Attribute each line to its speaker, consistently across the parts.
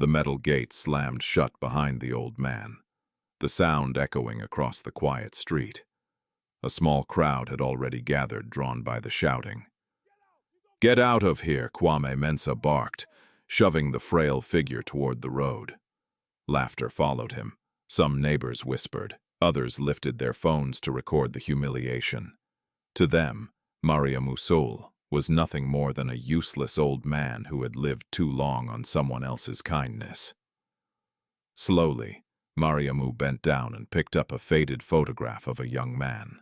Speaker 1: The metal gate slammed shut behind the old man, the sound echoing across the quiet street. A small crowd had already gathered, drawn by the shouting. "Get out of here," Kwame Mensah barked, shoving the frail figure toward the road. Laughter followed him. Some neighbors whispered. Others lifted their phones to record the humiliation. To them, Mariamou Soule was nothing more than a useless old man who had lived too long on someone else's kindness. Slowly, Mariamou bent down and picked up a faded photograph of a young man.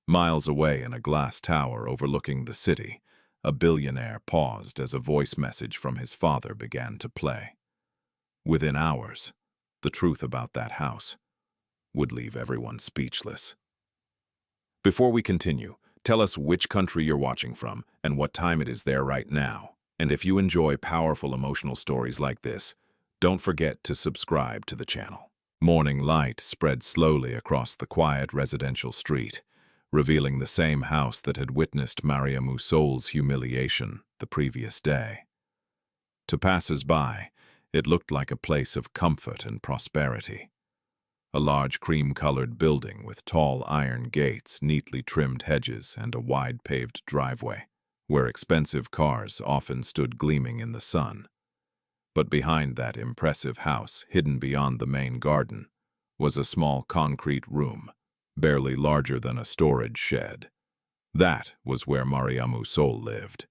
Speaker 1: Miles away in a glass tower overlooking the city, a billionaire paused as a voice message from his father began to play. Within hours, the truth about that house would leave everyone speechless. Before we continue, tell us which country you're watching from and what time it is there right now. And if you enjoy powerful emotional stories like this, don't forget to subscribe to the channel. Morning light spread slowly across the quiet residential street, revealing the same house that had witnessed Mariamou Soule's humiliation the previous day. To passers-by, it looked like a place of comfort and prosperity. A large cream-colored building with tall iron gates, neatly trimmed hedges, and a wide paved driveway, where expensive cars often stood gleaming in the sun. But behind that impressive house, hidden beyond the main garden, was a small concrete room, barely larger than a storage shed. That was where Mariamou Soule lived.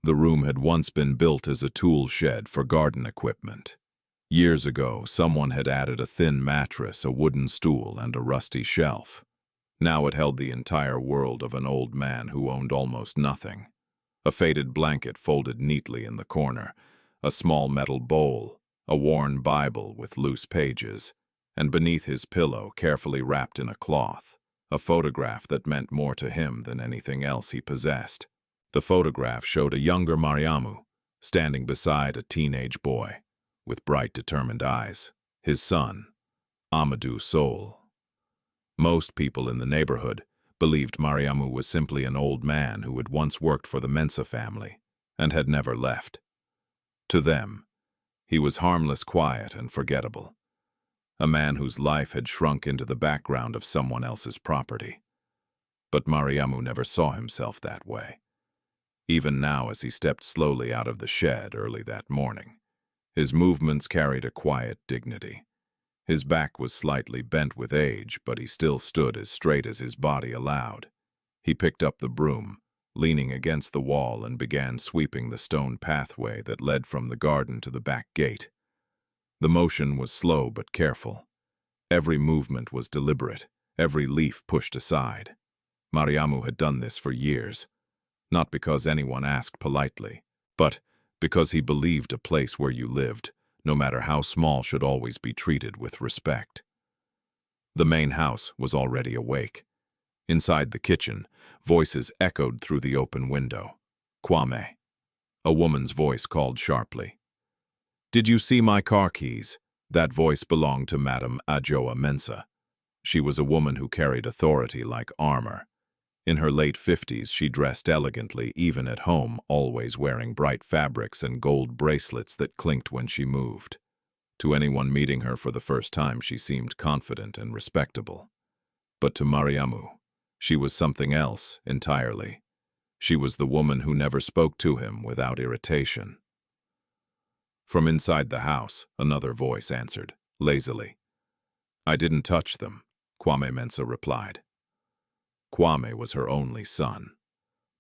Speaker 1: The room had once been built as a tool shed for garden equipment. Years ago, someone had added a thin mattress, a wooden stool, and a rusty shelf. Now it held the entire world of an old man who owned almost nothing. A faded blanket folded neatly in the corner, a small metal bowl, a worn Bible with loose pages, and beneath his pillow, carefully wrapped in a cloth, a photograph that meant more to him than anything else he possessed. The photograph showed a younger Mariamou, standing beside a teenage boy, with bright, determined eyes, his son, Amadu Soule. Most people in the neighborhood believed Mariamou was simply an old man who had once worked for the Mensah family and had never left. To them, he was harmless, quiet, and forgettable, a man whose life had shrunk into the background of someone else's property. But Mariamou never saw himself that way. Even now, as he stepped slowly out of the shed early that morning, his movements carried a quiet dignity. His back was slightly bent with age, but he still stood as straight as his body allowed. He picked up the broom, leaning against the wall, and began sweeping the stone pathway that led from the garden to the back gate. The motion was slow but careful. Every movement was deliberate, every leaf pushed aside. Mariamou had done this for years, not because anyone asked politely, but because he believed a place where you lived, no matter how small, should always be treated with respect. The main house was already awake. Inside the kitchen, voices echoed through the open window. "Kwame," a woman's voice called sharply. "Did you see my car keys?" That voice belonged to Madame Ajoa Mensah. She was a woman who carried authority like armor. In her late 50s, she dressed elegantly, even at home, always wearing bright fabrics and gold bracelets that clinked when she moved. To anyone meeting her for the first time, she seemed confident and respectable. But to Mariamou, she was something else entirely. She was the woman who never spoke to him without irritation. From inside the house, another voice answered, lazily. "I didn't touch them," Kwame Mensah replied. Kwame was her only son.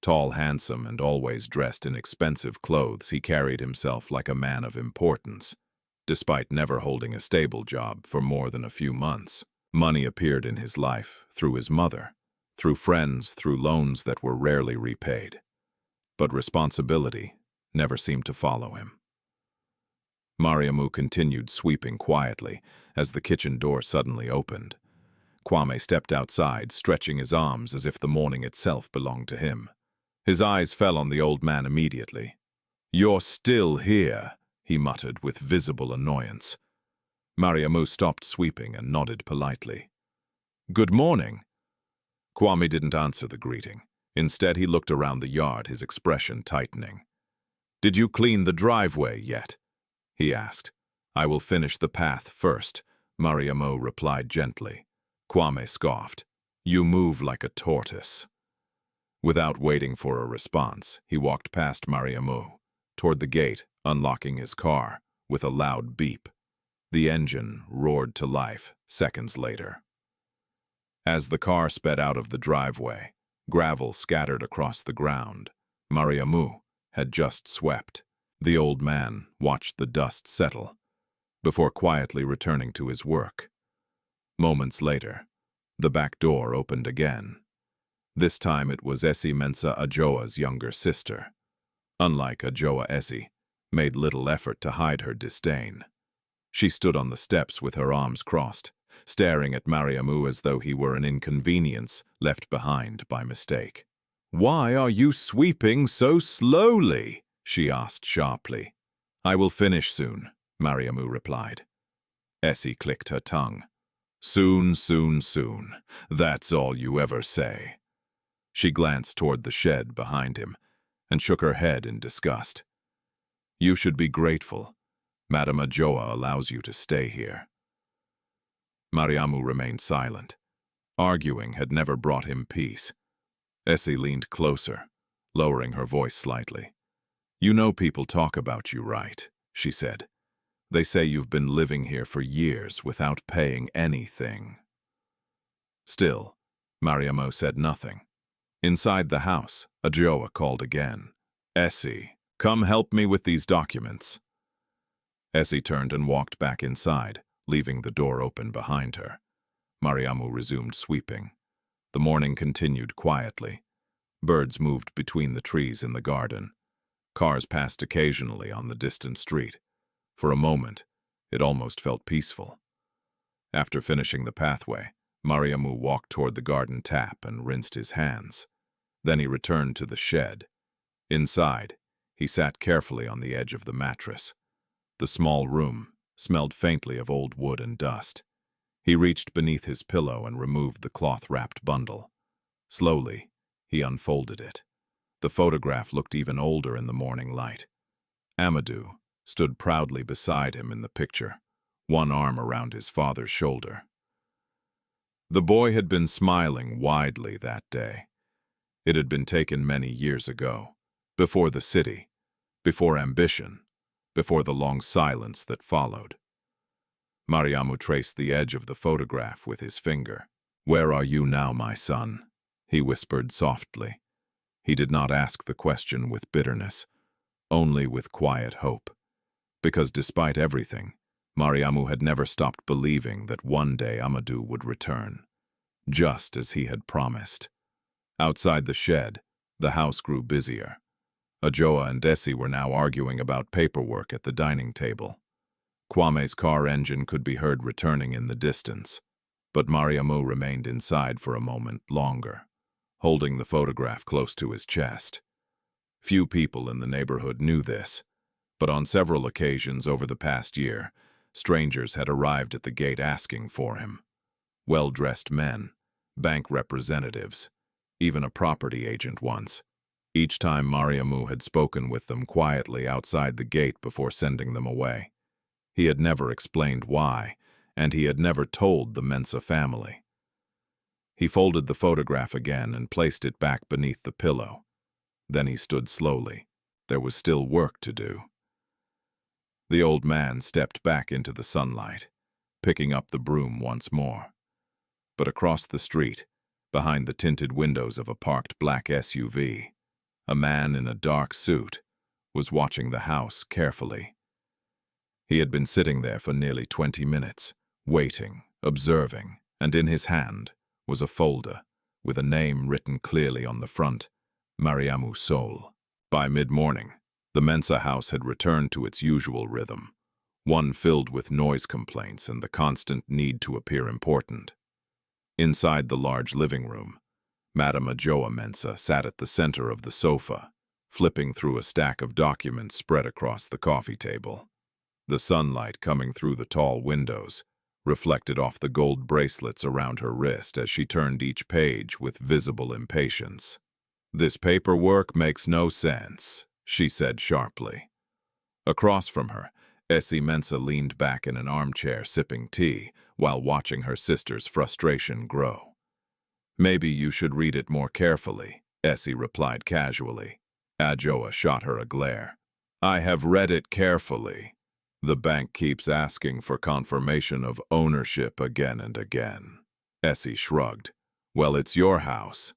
Speaker 1: Tall, handsome, and always dressed in expensive clothes, he carried himself like a man of importance. Despite never holding a stable job for more than a few months, money appeared in his life through his mother, through friends, through loans that were rarely repaid. But responsibility never seemed to follow him. Mariamou continued sweeping quietly as the kitchen door suddenly opened. Kwame stepped outside, stretching his arms as if the morning itself belonged to him. His eyes fell on the old man immediately. "You're still here," he muttered with visible annoyance. Mariamou stopped sweeping and nodded politely. "Good morning." Kwame didn't answer the greeting. Instead, he looked around the yard, his expression tightening. "Did you clean the driveway yet?" he asked. I will finish the path first, Mariamu replied gently. Kwame scoffed. You move like a tortoise. Without waiting for a response, he walked past Mariamu, toward the gate, unlocking his car, with a loud beep. The engine roared to life seconds later. As the car sped out of the driveway, gravel scattered across the ground. Mariamu had just swept. The old man watched the dust settle, before quietly returning to his work. Moments later, the back door opened again. This time it was Essie Mensah Ajoa's younger sister. Unlike Ajoa, Essie made little effort to hide her disdain. She stood on the steps with her arms crossed, staring at Mariamu as though he were an inconvenience left behind by mistake. "Why are you sweeping so slowly?" she asked sharply. "I will finish soon," Mariamu replied. Essie clicked her tongue. "Soon, soon, soon. That's all you ever say." She glanced toward the shed behind him and shook her head in disgust. "You should be grateful. Madame Ajoa allows you to stay here." Mariamu remained silent. Arguing had never brought him peace. Essie leaned closer, lowering her voice slightly. "You know people talk about you, right?" she said. "They say you've been living here for years without paying anything." Still, Mariamu said nothing. Inside the house, Ajoa called again. "Essie, come help me with these documents." Essie turned and walked back inside, leaving the door open behind her. Mariamu resumed sweeping. The morning continued quietly. Birds moved between the trees in the garden. Cars passed occasionally on the distant street. For a moment, it almost felt peaceful. After finishing the pathway, Mariamu walked toward the garden tap and rinsed his hands. Then he returned to the shed. Inside, he sat carefully on the edge of the mattress. The small room smelled faintly of old wood and dust. He reached beneath his pillow and removed the cloth-wrapped bundle. Slowly, he unfolded it. The photograph looked even older in the morning light. Amadu stood proudly beside him in the picture, one arm around his father's shoulder. The boy had been smiling widely that day. It had been taken many years ago, before the city, before ambition, before the long silence that followed. Mariamu traced the edge of the photograph with his finger. "Where are you now, my son?" he whispered softly. He did not ask the question with bitterness, only with quiet hope. Because despite everything, Mariamu had never stopped believing that one day Amadu would return, just as he had promised. Outside the shed, the house grew busier. Ajoa and Essie were now arguing about paperwork at the dining table. Kwame's car engine could be heard returning in the distance, but Mariamu remained inside for a moment longer, holding the photograph close to his chest. Few people in the neighborhood knew this, but on several occasions over the past year, strangers had arrived at the gate asking for him. Well-dressed men, bank representatives, even a property agent once. Each time Mariamu had spoken with them quietly outside the gate before sending them away. He had never explained why, and he had never told the Mensah family. He folded the photograph again and placed it back beneath the pillow. Then he stood slowly. There was still work to do. The old man stepped back into the sunlight, picking up the broom once more. But across the street, behind the tinted windows of a parked black SUV, a man in a dark suit was watching the house carefully. He had been sitting there for nearly 20 minutes, waiting, observing, and in his hand was a folder with a name written clearly on the front, Mariamou Soule. By mid-morning, the Mensah house had returned to its usual rhythm, one filled with noise complaints and the constant need to appear important. Inside the large living room, Madame Ajoa Mensah sat at the center of the sofa, flipping through a stack of documents spread across the coffee table. The sunlight coming through the tall windows reflected off the gold bracelets around her wrist as she turned each page with visible impatience. "This paperwork makes no sense," she said sharply. Across from her, Mensah leaned back in an armchair sipping tea while watching her sister's frustration grow. "Maybe you should read it more carefully," Essie replied casually. Adjoa shot her a glare. "I have read it carefully. The bank keeps asking for confirmation of ownership again and again." Essie shrugged. "Well, it's your house.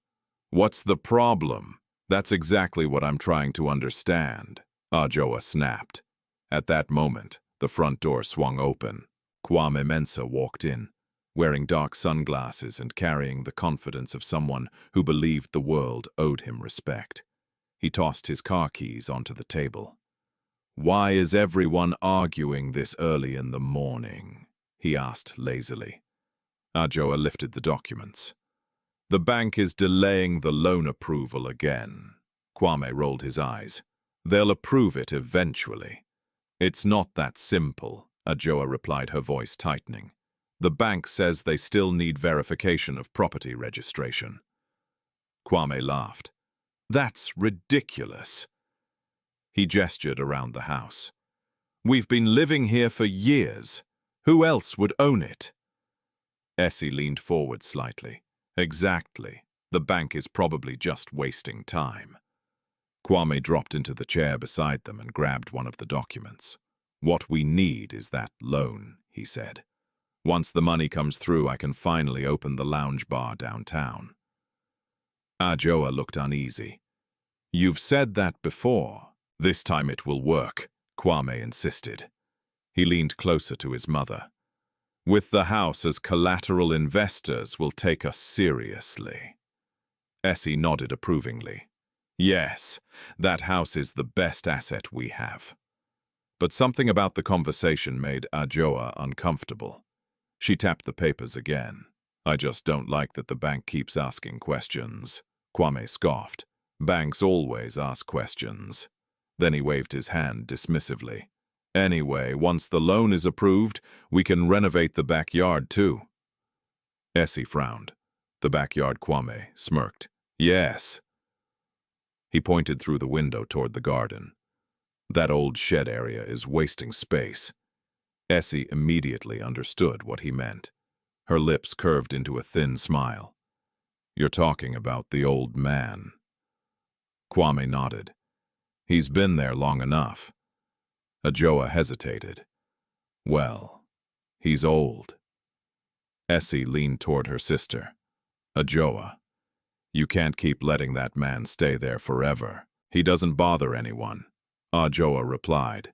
Speaker 1: What's the problem?" "That's exactly what I'm trying to understand," Adjoa snapped. At that moment, the front door swung open. Kwame Mensah walked in, wearing dark sunglasses and carrying the confidence of someone who believed the world owed him respect. He tossed his car keys onto the table. "Why is everyone arguing this early in the morning?" he asked lazily. Adjoa lifted the documents. "The bank is delaying the loan approval again." Kwame rolled his eyes. "They'll approve it eventually." "It's not that simple," Adjoa replied, her voice tightening. "The bank says they still need verification of property registration." Kwame laughed. "That's ridiculous." He gestured around the house. "We've been living here for years. Who else would own it?" Essie leaned forward slightly. "Exactly. The bank is probably just wasting time." Kwame dropped into the chair beside them and grabbed one of the documents. "What we need is that loan," he said. "Once the money comes through, I can finally open the lounge bar downtown." Adjoa looked uneasy. "You've said that before. This time it will work," Kwame insisted. He leaned closer to his mother. "With the house as collateral, investors will take us seriously." Essie nodded approvingly. "Yes, that house is the best asset we have." But something about the conversation made Adjoa uncomfortable. She tapped the papers again. "I just don't like that the bank keeps asking questions." Kwame scoffed. "Banks always ask questions." Then he waved his hand dismissively. "Anyway, once the loan is approved, we can renovate the backyard too." Essie frowned. "The backyard?" Kwame smirked. "Yes." He pointed through the window toward the garden. "That old shed area is wasting space." Essie immediately understood what he meant. Her lips curved into a thin smile. "You're talking about the old man." Kwame nodded. "He's been there long enough." Adjoa hesitated. "Well, he's old." Essie leaned toward her sister. "Adjoa, you can't keep letting that man stay there forever. He doesn't bother anyone." Adjoa replied.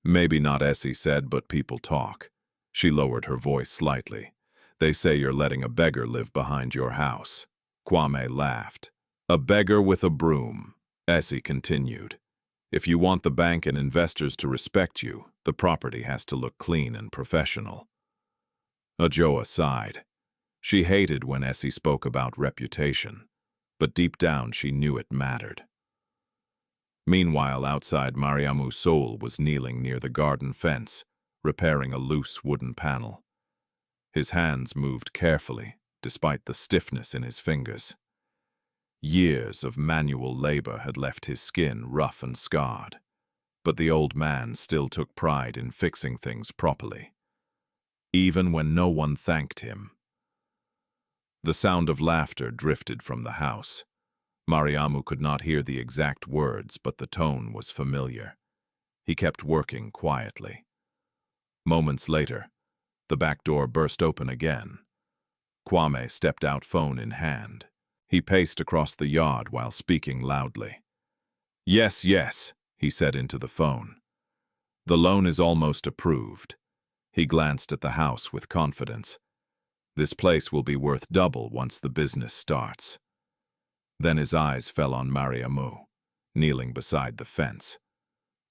Speaker 1: "Maybe not," Essie said, "but people talk." She lowered her voice slightly. "They say you're letting a beggar live behind your house." Kwame laughed. "A beggar with a broom," Essie continued. "If you want the bank and investors to respect you, the property has to look clean and professional." Adjoa sighed. She hated when Essie spoke about reputation, but deep down she knew it mattered. Meanwhile, outside, Mariamou Soule was kneeling near the garden fence, repairing a loose wooden panel. His hands moved carefully, despite the stiffness in his fingers. Years of manual labor had left his skin rough and scarred, but the old man still took pride in fixing things properly, even when no one thanked him. The sound of laughter drifted from the house. Mariamu could not hear the exact words, but the tone was familiar. He kept working quietly. Moments later, the back door burst open again. Kwame stepped out, phone in hand. He paced across the yard while speaking loudly. "Yes, yes," he said into the phone. "The loan is almost approved." He glanced at the house with confidence. "This place will be worth double once the business starts." Then his eyes fell on Mariamu, kneeling beside the fence.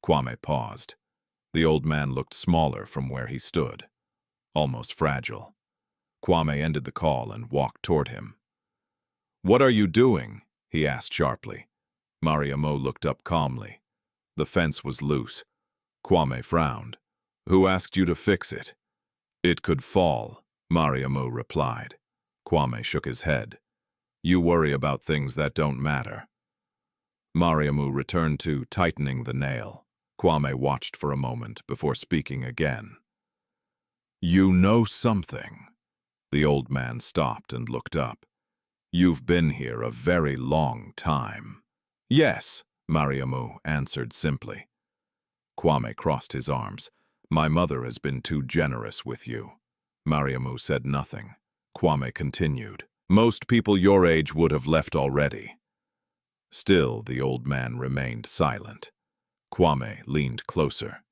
Speaker 1: Kwame paused. The old man looked smaller from where he stood, almost fragile. Kwame ended the call and walked toward him. "What are you doing?" he asked sharply. Mariamu looked up calmly. The fence was loose. Kwame frowned. "Who asked you to fix it?" "It could fall," Mariamu replied. Kwame shook his head. "You worry about things that don't matter." Mariamu returned to tightening the nail. Kwame watched for a moment before speaking again. You know something. The old man stopped and looked up. You've been here a very long time. Yes, Mariamu answered simply. Kwame crossed his arms. My mother has been too generous with you. Mariamu said nothing. Kwame continued. Most people your age would have left already. Still, the old man remained silent. Kwame leaned closer.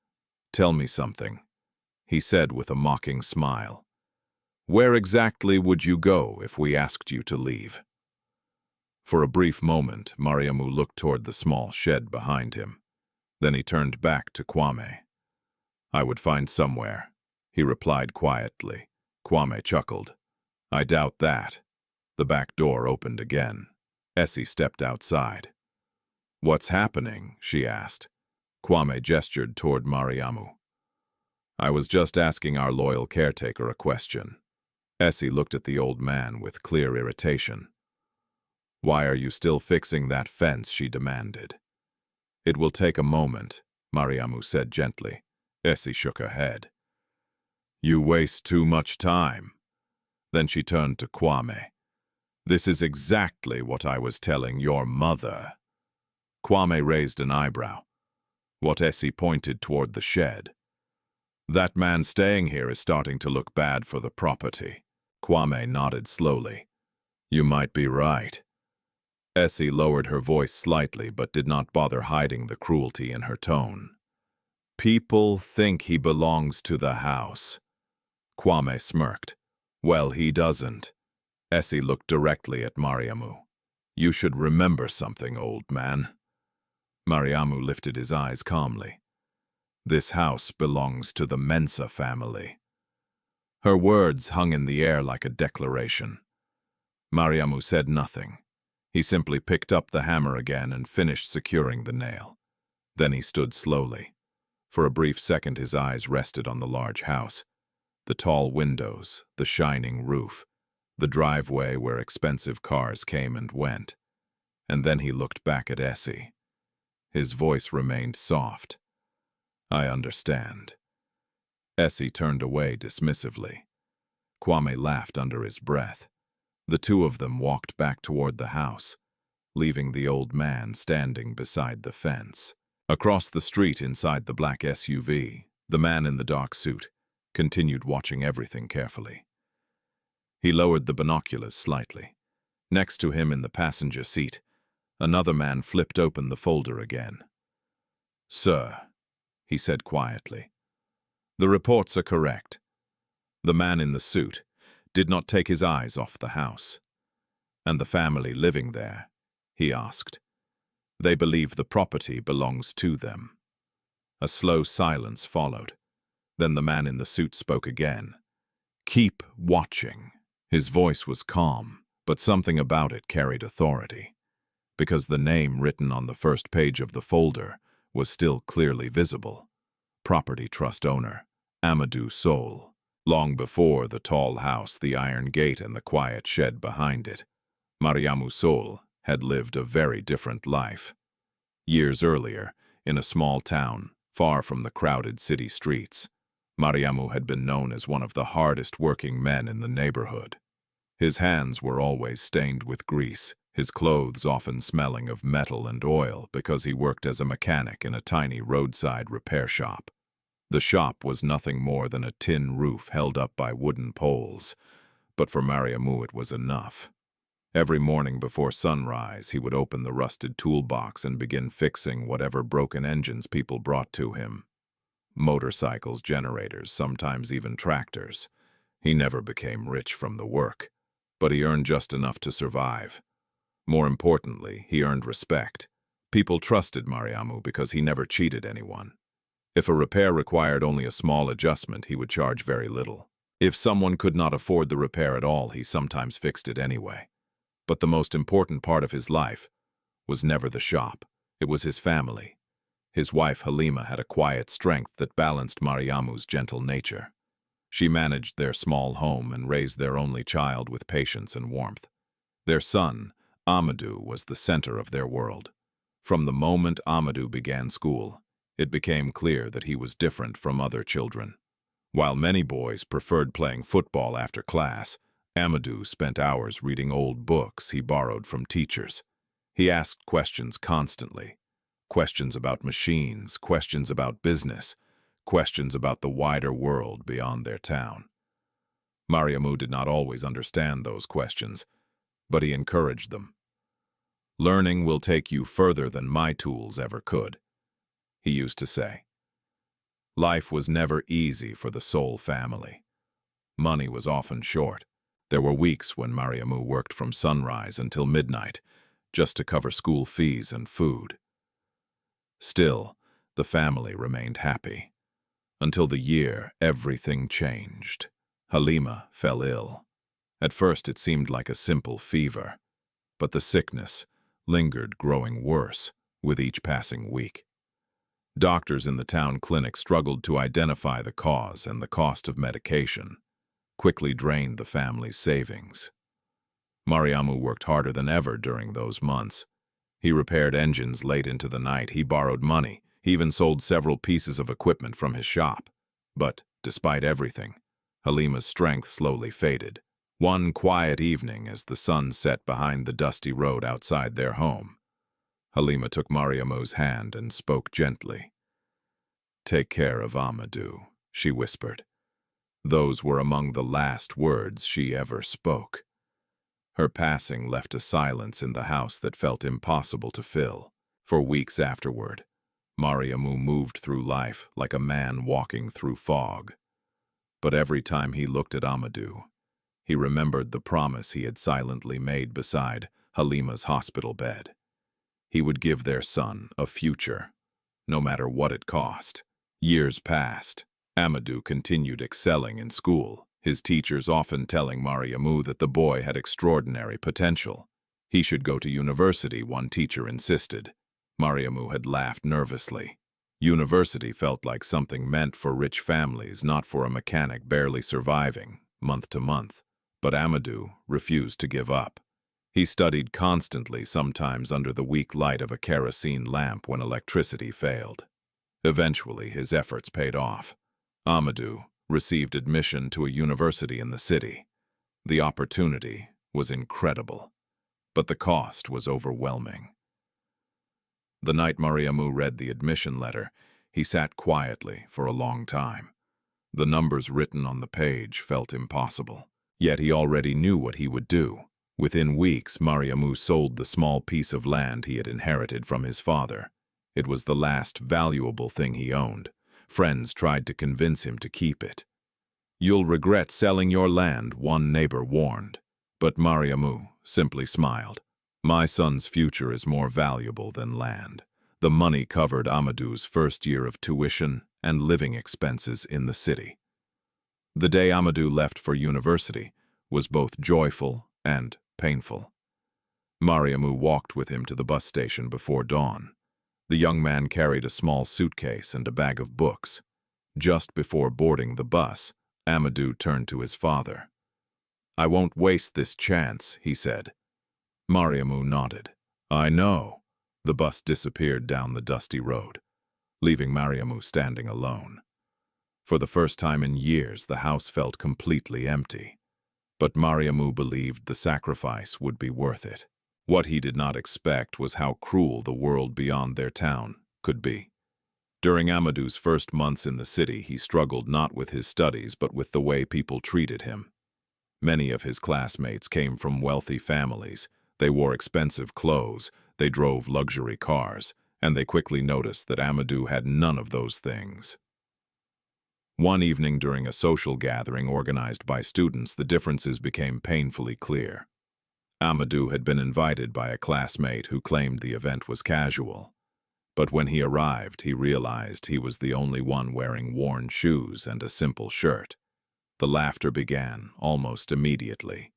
Speaker 1: Tell me something, he said with a mocking smile. Where exactly would you go if we asked you to leave? For a brief moment, Mariamu looked toward the small shed behind him. Then he turned back to Kwame. I would find somewhere, he replied quietly. Kwame chuckled. I doubt that. The back door opened again. Essie stepped outside. What's happening? She asked. Kwame gestured toward Mariamu. I was just asking our loyal caretaker a question. Essie looked at the old man with clear irritation. Why are you still fixing that fence? She demanded. It will take a moment, Mariamu said gently. Essie shook her head. You waste too much time. Then she turned to Kwame. This is exactly what I was telling your mother. Kwame raised an eyebrow. What Essie pointed toward the shed. That man staying here is starting to look bad for the property. Kwame nodded slowly. You might be right. Essie lowered her voice slightly but did not bother hiding the cruelty in her tone. People think he belongs to the house. Kwame smirked. Well, he doesn't. Essie looked directly at Mariamu. You should remember something, old man. Mariamu lifted his eyes calmly. This house belongs to the Mensah family. Her words hung in the air like a declaration. Mariamu said nothing. He simply picked up the hammer again and finished securing the nail. Then he stood slowly. For a brief second his eyes rested on the large house, the tall windows, the shining roof, the driveway where expensive cars came and went. And then he looked back at Essie. His voice remained soft. I understand. Essie turned away dismissively. Kwame laughed under his breath. The two of them walked back toward the house, leaving the old man standing beside the fence. Across the street inside the black SUV, the man in the dark suit continued watching everything carefully. He lowered the binoculars slightly. Next to him in the passenger seat, another man flipped open the folder again. Sir, he said quietly, the reports are correct. The man in the suit did not take his eyes off the house. And the family living there, he asked. They believe the property belongs to them. A slow silence followed. Then the man in the suit spoke again. Keep watching. His voice was calm, but something about it carried authority, because the name written on the first page of the folder was still clearly visible. Property trust owner, Amadu Soule. Long before the tall house, the iron gate, and the quiet shed behind it, Mariamou Soule had lived a very different life. Years earlier, in a small town, far from the crowded city streets, Mariamu had been known as one of the hardest working men in the neighborhood. His hands were always stained with grease, his clothes often smelling of metal and oil because he worked as a mechanic in a tiny roadside repair shop. The shop was nothing more than a tin roof held up by wooden poles, but for Mariamu it was enough. Every morning before sunrise, he would open the rusted toolbox and begin fixing whatever broken engines people brought to him. Motorcycles, generators, sometimes even tractors. He never became rich from the work, but he earned just enough to survive. More importantly, he earned respect. People trusted Mariamu because he never cheated anyone. If a repair required only a small adjustment, he would charge very little. If someone could not afford the repair at all, he sometimes fixed it anyway. But the most important part of his life was never the shop. It was his family. His wife Halima had a quiet strength that balanced Mariamu's gentle nature. She managed their small home and raised their only child with patience and warmth. Their son, Amadu, was the center of their world. From the moment Amadu began school, It became clear that he was different from other children. While many boys preferred playing football after class, Amadu spent hours reading old books he borrowed from teachers. He asked questions constantly. Questions about machines, questions about business, questions about the wider world beyond their town. Mariamu did not always understand those questions, but he encouraged them. "Learning will take you further than my tools ever could," he used to say. Life was never easy for the Soule family. Money was often short. There were weeks when Mariamu worked from sunrise until midnight, just to cover school fees and food. Still, the family remained happy. Until the year everything changed. Halima fell ill. At first it seemed like a simple fever, but the sickness lingered, growing worse with each passing week. Doctors in the town clinic struggled to identify the cause, and the cost of medication quickly drained the family's savings. Mariamu worked harder than ever during those months. He repaired engines late into the night, he borrowed money, he even sold several pieces of equipment from his shop. But, despite everything, Halima's strength slowly faded. One quiet evening, as the sun set behind the dusty road outside their home, Halima took Mariamu's hand and spoke gently. "Take care of Amadu," she whispered. Those were among the last words she ever spoke. Her passing left a silence in the house that felt impossible to fill. For weeks afterward, Mariamu moved through life like a man walking through fog. But every time he looked at Amadu, he remembered the promise he had silently made beside Halima's hospital bed. He would give their son a future, no matter what it cost. Years passed. Amadu continued excelling in school, his teachers often telling Mariamu that the boy had extraordinary potential. He should go to university, one teacher insisted. Mariamu had laughed nervously. University felt like something meant for rich families, not for a mechanic barely surviving, month to month. But Amadu refused to give up. He studied constantly, sometimes under the weak light of a kerosene lamp when electricity failed. Eventually, his efforts paid off. Amadu received admission to a university in the city. The opportunity was incredible, but the cost was overwhelming. The night Mariamu read the admission letter, he sat quietly for a long time. The numbers written on the page felt impossible. Yet he already knew what he would do. Within weeks, Mariamou sold the small piece of land he had inherited from his father. It was the last valuable thing he owned. Friends tried to convince him to keep it. "You'll regret selling your land," one neighbor warned. But Mariamou simply smiled. "My son's future is more valuable than land." The money covered Amadu's first year of tuition and living expenses in the city. The day Amadu left for university was both joyful and painful. Mariamu walked with him to the bus station before dawn. The young man carried a small suitcase and a bag of books. Just before boarding the bus, Amadu turned to his father. "I won't waste this chance," he said. Mariamu nodded. "I know." The bus disappeared down the dusty road, leaving Mariamu standing alone. For the first time in years, the house felt completely empty. But Mariamu believed the sacrifice would be worth it. What he did not expect was how cruel the world beyond their town could be. During Amadu's first months in the city, he struggled not with his studies but with the way people treated him. Many of his classmates came from wealthy families. They wore expensive clothes, they drove luxury cars, and they quickly noticed that Amadu had none of those things. One evening during a social gathering organized by students, the differences became painfully clear. Amadu had been invited by a classmate who claimed the event was casual. But when he arrived, he realized he was the only one wearing worn shoes and a simple shirt. The laughter began almost immediately.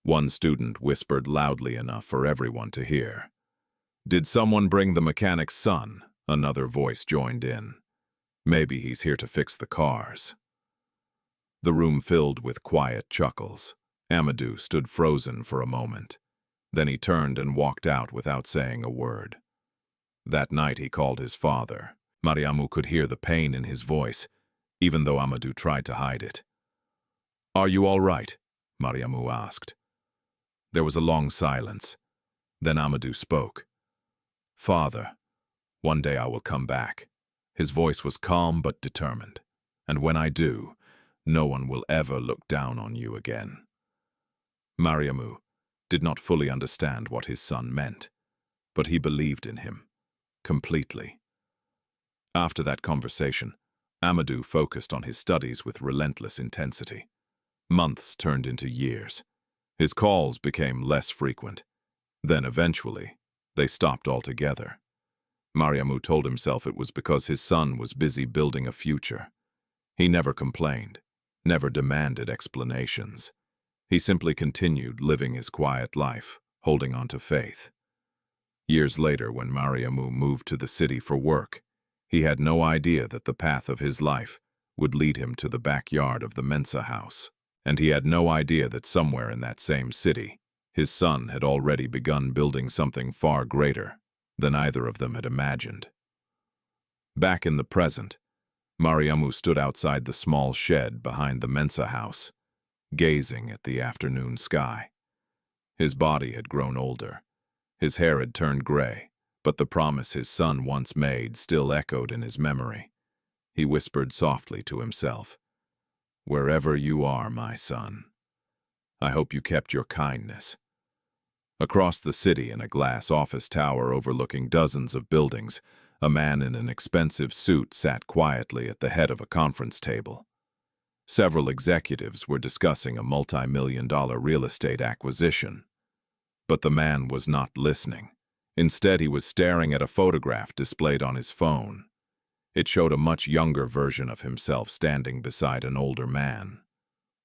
Speaker 1: One student whispered loudly enough for everyone to hear. "Did someone bring the mechanic's son?" Another voice joined in. "Maybe he's here to fix the cars." The room filled with quiet chuckles. Amadu stood frozen for a moment. Then he turned and walked out without saying a word. That night he called his father. Mariamu could hear the pain in his voice, even though Amadu tried to hide it. "Are you all right?" Mariamu asked. There was a long silence. Then Amadu spoke. "Father, one day I will come back." His voice was calm but determined. "And when I do, no one will ever look down on you again." Mariamu did not fully understand what his son meant, but he believed in him, completely. After that conversation, Amadu focused on his studies with relentless intensity. Months turned into years. His calls became less frequent. Then eventually, they stopped altogether. Mariamu told himself it was because his son was busy building a future. He never complained, never demanded explanations. He simply continued living his quiet life, holding on to faith. Years later, when Mariamu moved to the city for work, he had no idea that the path of his life would lead him to the backyard of the Mensah house. And he had no idea that somewhere in that same city, his son had already begun building something far greater than either of them had imagined. Back in the present, Mariamu stood outside the small shed behind the Mensah house, gazing at the afternoon sky. His body had grown older. His hair had turned gray, but the promise his son once made still echoed in his memory. He whispered softly to himself, "Wherever you are, my son, I hope you kept your kindness." Across the city, in a glass office tower overlooking dozens of buildings, a man in an expensive suit sat quietly at the head of a conference table. Several executives were discussing a multi-million-dollar real estate acquisition. But the man was not listening. Instead, he was staring at a photograph displayed on his phone. It showed a much younger version of himself standing beside an older man,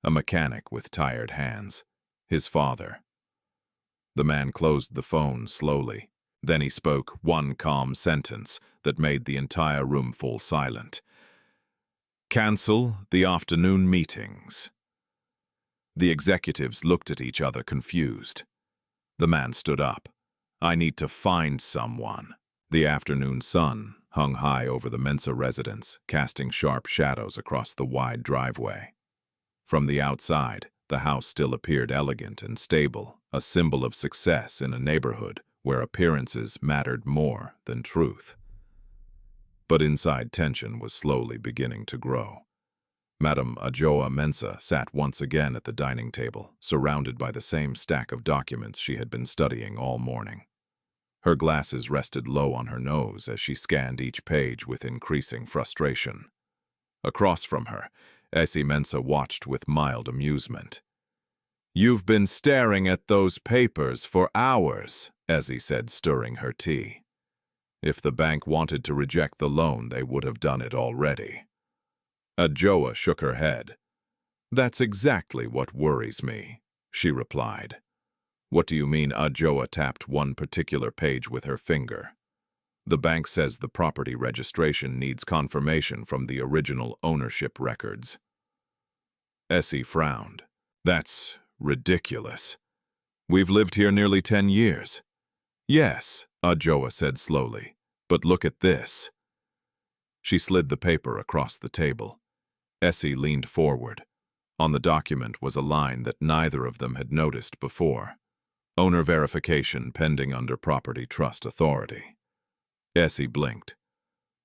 Speaker 1: a mechanic with tired hands, his father. The man closed the phone slowly. Then he spoke one calm sentence that made the entire room fall silent. "Cancel the afternoon meetings." The executives looked at each other confused. The man stood up. "I need to find someone." The afternoon sun hung high over the Mensah residence, casting sharp shadows across the wide driveway. From the outside, the house still appeared elegant and stable, a symbol of success in a neighborhood where appearances mattered more than truth. But inside tension was slowly beginning to grow. Madame Ajoa Mensah sat once again at the dining table, surrounded by the same stack of documents she had been studying all morning. Her glasses rested low on her nose as she scanned each page with increasing frustration. Across from her, Essie Mensah watched with mild amusement. "You've been staring at those papers for hours," Essie said, stirring her tea. "If the bank wanted to reject the loan, they would have done it already." Ajoa shook her head. "That's exactly what worries me," she replied. "What do you mean?" Ajoa tapped one particular page with her finger. "The bank says the property registration needs confirmation from the original ownership records." Essie frowned. "That's ridiculous. We've lived here nearly 10 years. "Yes," Ajoa said slowly, "but look at this." She slid the paper across the table. Essie leaned forward. On the document was a line that neither of them had noticed before. "Owner verification pending under Property Trust Authority." Essie blinked.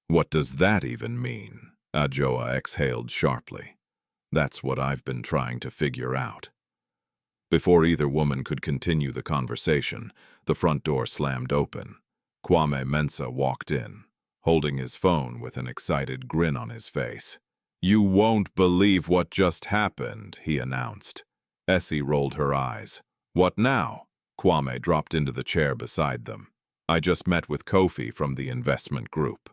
Speaker 1: "What does that even mean?" Ajoa exhaled sharply. "That's what I've been trying to figure out." Before either woman could continue the conversation, the front door slammed open. Kwame Mensah walked in, holding his phone with an excited grin on his face. "You won't believe what just happened," he announced. Essie rolled her eyes. "What now?" Kwame dropped into the chair beside them. "I just met with Kofi from the investment group."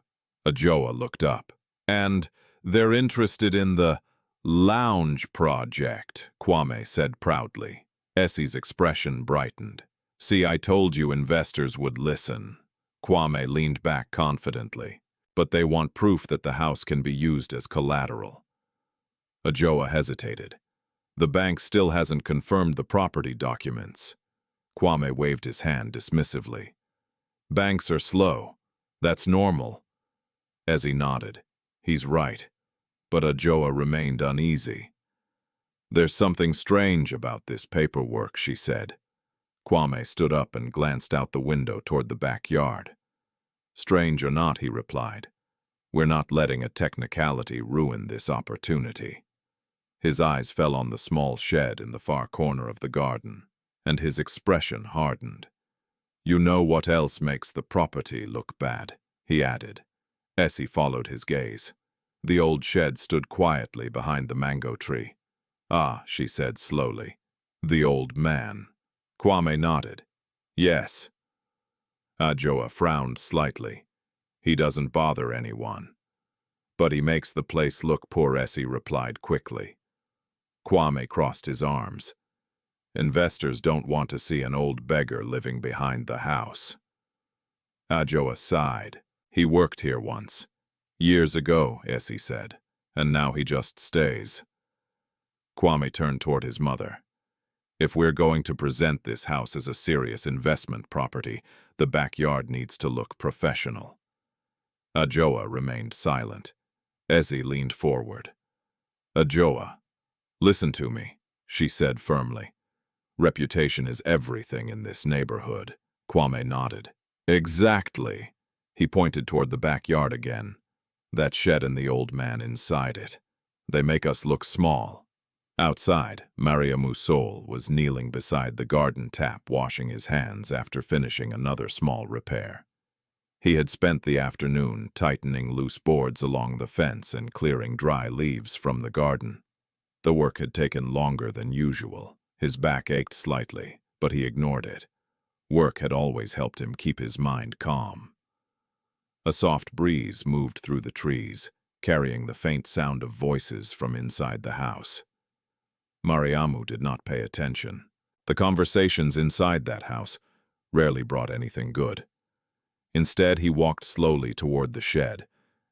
Speaker 1: Ajoa looked up. "And they're interested in the lounge project," Kwame said proudly. Essie's expression brightened. "See, I told you investors would listen." Kwame leaned back confidently. "But they want proof that the house can be used as collateral." Ajoa hesitated. "The bank still hasn't confirmed the property documents." Kwame waved his hand dismissively. "Banks are slow. That's normal." Ezzy nodded. He's right. But Adjoa remained uneasy. There's something strange about this paperwork, she said. Kwame stood up and glanced out the window toward the backyard. Strange or not, he replied, we're not letting a technicality ruin this opportunity. His eyes fell on the small shed in the far corner of the garden, and his expression hardened. You know what else makes the property look bad, he added. Essie followed his gaze. The old shed stood quietly behind the mango tree. Ah, she said slowly. The old man. Kwame nodded. Yes. Adjoa frowned slightly. He doesn't bother anyone. But he makes the place look poor, Essie replied quickly. Kwame crossed his arms. Investors don't want to see an old beggar living behind the house. Adjoa sighed. He worked here once. Years ago, Essie said, and now he just stays. Kwame turned toward his mother. If we're going to present this house as a serious investment property, the backyard needs to look professional. Adjoa remained silent. Essie leaned forward. Adjoa, listen to me, she said firmly. Reputation is everything in this neighborhood. Kwame nodded. Exactly. He pointed toward the backyard again. That shed and the old man inside it. They make us look small. Outside, Mariamou Soule was kneeling beside the garden tap washing his hands after finishing another small repair. He had spent the afternoon tightening loose boards along the fence and clearing dry leaves from the garden. The work had taken longer than usual. His back ached slightly, but he ignored it. Work had always helped him keep his mind calm. A soft breeze moved through the trees, carrying the faint sound of voices from inside the house. Mariamu did not pay attention. The conversations inside that house rarely brought anything good. Instead, he walked slowly toward the shed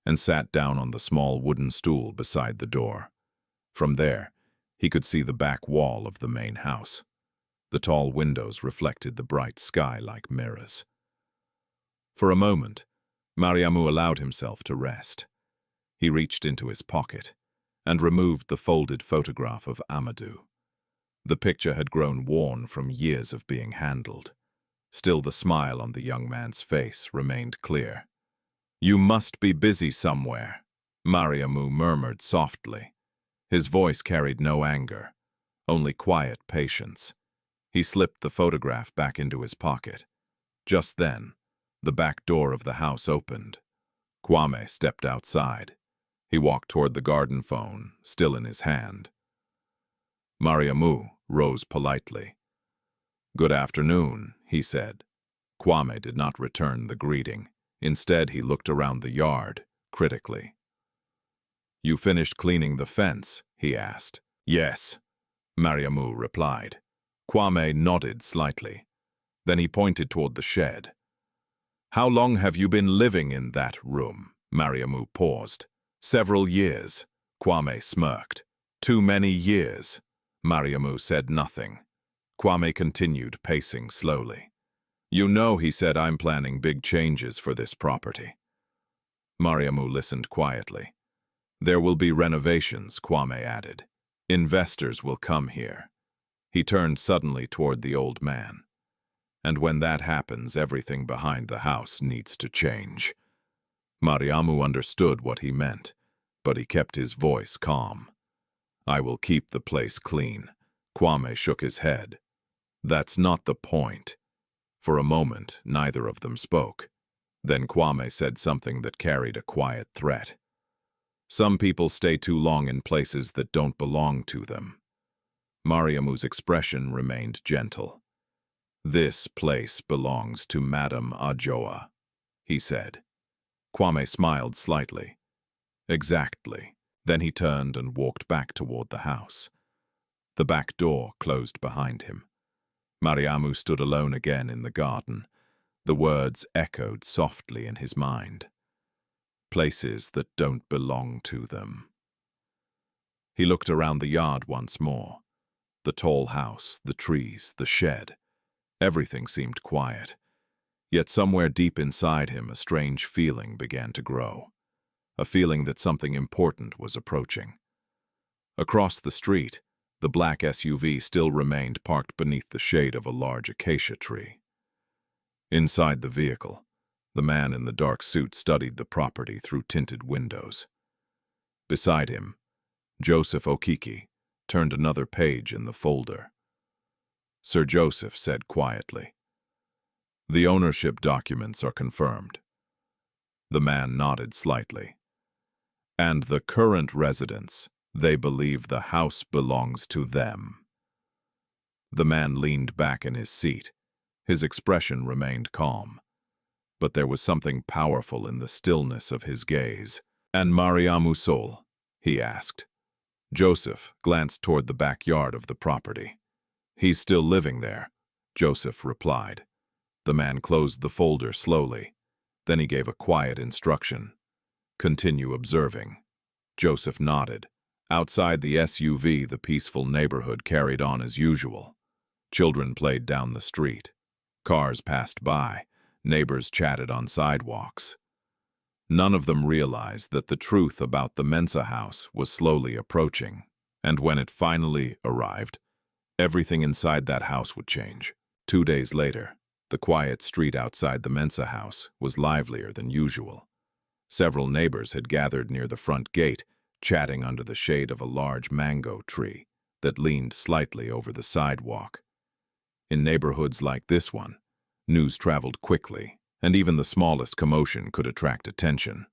Speaker 1: and sat down on the small wooden stool beside the door. From there, he could see the back wall of the main house. The tall windows reflected the bright sky like mirrors. For a moment, Mariamu allowed himself to rest. He reached into his pocket and removed the folded photograph of Amadu. The picture had grown worn from years of being handled. Still, the smile on the young man's face remained clear. You must be busy somewhere, Mariamu murmured softly. His voice carried no anger, only quiet patience. He slipped the photograph back into his pocket. Just then, the back door of the house opened. Kwame stepped outside. He walked toward the garden phone, still in his hand. Mariamu rose politely. Good afternoon, he said. Kwame did not return the greeting. Instead, he looked around the yard, critically. You finished cleaning the fence? He asked. Yes, Mariamu replied. Kwame nodded slightly. Then he pointed toward the shed. How long have you been living in that room? Mariamu paused. Several years, Kwame smirked. Too many years. Mariamu said nothing. Kwame continued, pacing slowly. You know, he said, I'm planning big changes for this property. Mariamu listened quietly. There will be renovations, Kwame added. Investors will come here. He turned suddenly toward the old man. And when that happens, everything behind the house needs to change. Mariamu understood what he meant, but he kept his voice calm. I will keep the place clean. Kwame shook his head. That's not the point. For a moment, neither of them spoke. Then Kwame said something that carried a quiet threat. Some people stay too long in places that don't belong to them. Mariamu's expression remained gentle. This place belongs to Madame Adjoa, he said. Kwame smiled slightly. Exactly. Then he turned and walked back toward the house. The back door closed behind him. Mariamu stood alone again in the garden. The words echoed softly in his mind. Places that don't belong to them. He looked around the yard once more. The tall house, the trees, the shed. Everything seemed quiet. Yet somewhere deep inside him a strange feeling began to grow. a feeling that something important was approaching. Across the street, the black SUV still remained parked beneath the shade of a large acacia tree. Inside the vehicle, the man in the dark suit studied the property through tinted windows. Beside him, Joseph Okiki turned another page in the folder. Sir Joseph said quietly, "The ownership documents are confirmed." The man nodded slightly. "And the current residents, they believe the house belongs to them." The man leaned back in his seat. His expression remained calm. But there was something powerful in the stillness of his gaze. "And Mariamou Soule?" he asked. Joseph glanced toward the backyard of the property. "He's still living there," Joseph replied. The man closed the folder slowly. Then he gave a quiet instruction. "Continue observing." Joseph nodded. Outside the SUV, the peaceful neighborhood carried on as usual. Children played down the street. Cars passed by. Neighbors chatted on sidewalks. None of them realized that the truth about the Mensah house was slowly approaching, and when it finally arrived, everything inside that house would change. 2 days later, the quiet street outside the Mensah house was livelier than usual. Several neighbors had gathered near the front gate, chatting under the shade of a large mango tree that leaned slightly over the sidewalk. In neighborhoods like this one, news traveled quickly, and even the smallest commotion could attract attention.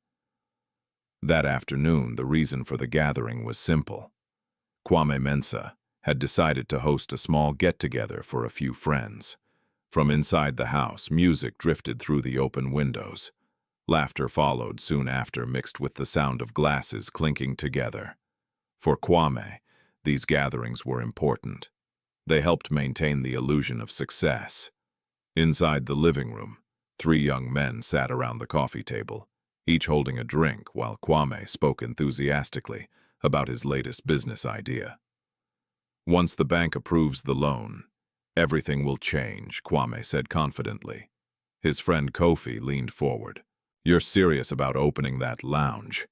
Speaker 1: That afternoon, the reason for the gathering was simple. Kwame Mensah had decided to host a small get-together for a few friends. From inside the house, music drifted through the open windows. Laughter followed soon after, mixed with the sound of glasses clinking together. For Kwame, these gatherings were important. They helped maintain the illusion of success. Inside the living room, 3 young men sat around the coffee table, each holding a drink while Kwame spoke enthusiastically about his latest business idea. "Once the bank approves the loan, everything will change," Kwame said confidently. His friend Kofi leaned forward. "You're serious about opening that lounge?"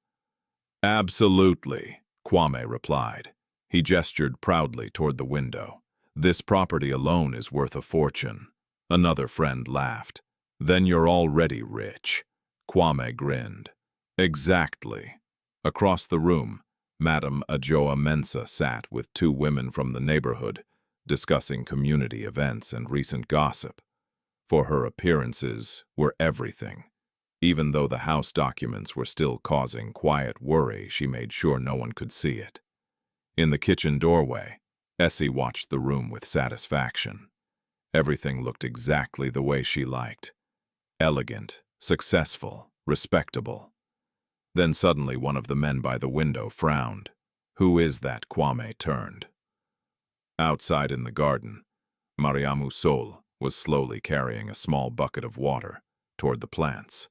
Speaker 1: "Absolutely," Kwame replied. He gestured proudly toward the window. "This property alone is worth a fortune." Another friend laughed. "Then you're already rich." Kwame grinned. "Exactly." Across the room, Madame Ajoa Mensah sat with 2 women from the neighborhood, discussing community events and recent gossip. For her, appearances were everything. Even though the house documents were still causing quiet worry, she made sure no one could see it. In the kitchen doorway, Essie watched the room with satisfaction. Everything looked exactly the way she liked. Elegant, successful, respectable. Then suddenly one of the men by the window frowned. "Who is that?" Kwame turned. Outside in the garden, Mariamou Soule was slowly carrying a small bucket of water toward the plants.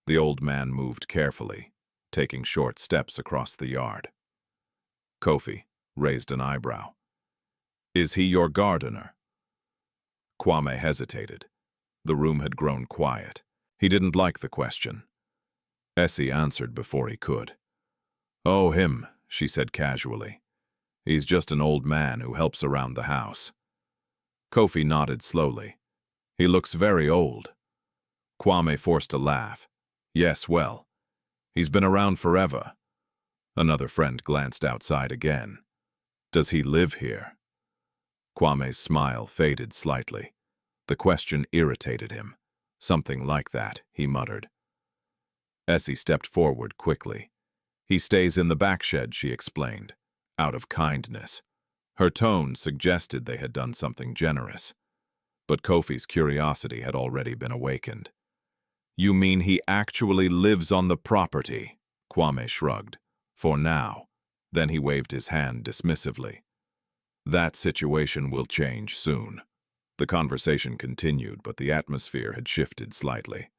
Speaker 1: The old man moved carefully, taking short steps across the yard. Kofi raised an eyebrow. "Is he your gardener?" Kwame hesitated. The room had grown quiet. He didn't like the question. Essie answered before he could. "Oh, him," she said casually. "He's just an old man who helps around the house." Kofi nodded slowly. "He looks very old." Kwame forced a laugh. "Yes, well, he's been around forever." Another friend glanced outside again. "Does he live here?" Kwame's smile faded slightly. The question irritated him. "Something like that," he muttered. Essie stepped forward quickly. "He stays in the back shed," she explained, out of kindness. Her tone suggested they had done something generous. But Kofi's curiosity had already been awakened. "You mean he actually lives on the property?" Kwame shrugged. "For now." Then he waved his hand dismissively. "That situation will change soon." The conversation continued, but the atmosphere had shifted slightly.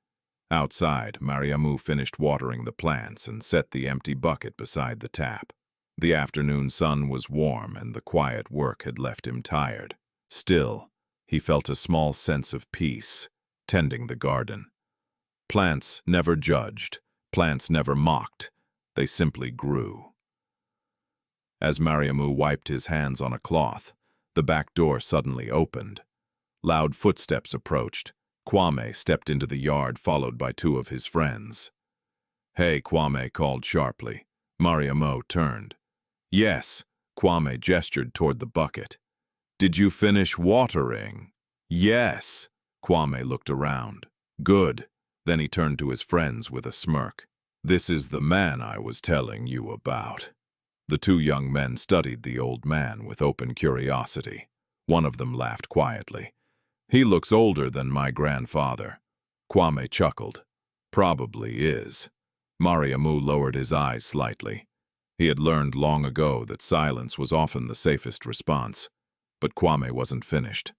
Speaker 1: Outside, Mariamu finished watering the plants and set the empty bucket beside the tap. The afternoon sun was warm, and the quiet work had left him tired. Still, he felt a small sense of peace, tending the garden. Plants never judged, Plants never mocked, they simply grew. As Mariamu wiped his hands on a cloth, the back door suddenly opened. Loud footsteps approached. Kwame stepped into the yard, followed by two of his friends. "Hey," Kwame called sharply. Mariamu turned. "Yes," Kwame gestured toward the bucket. "Did you finish watering?" "Yes." Kwame looked around. "Good." Then he turned to his friends with a smirk. "This is the man I was telling you about." The two young men studied the old man with open curiosity. One of them laughed quietly. "He looks older than my grandfather." Kwame chuckled. "Probably is." Mariamu lowered his eyes slightly. He had learned long ago that silence was often the safest response. But Kwame wasn't finished.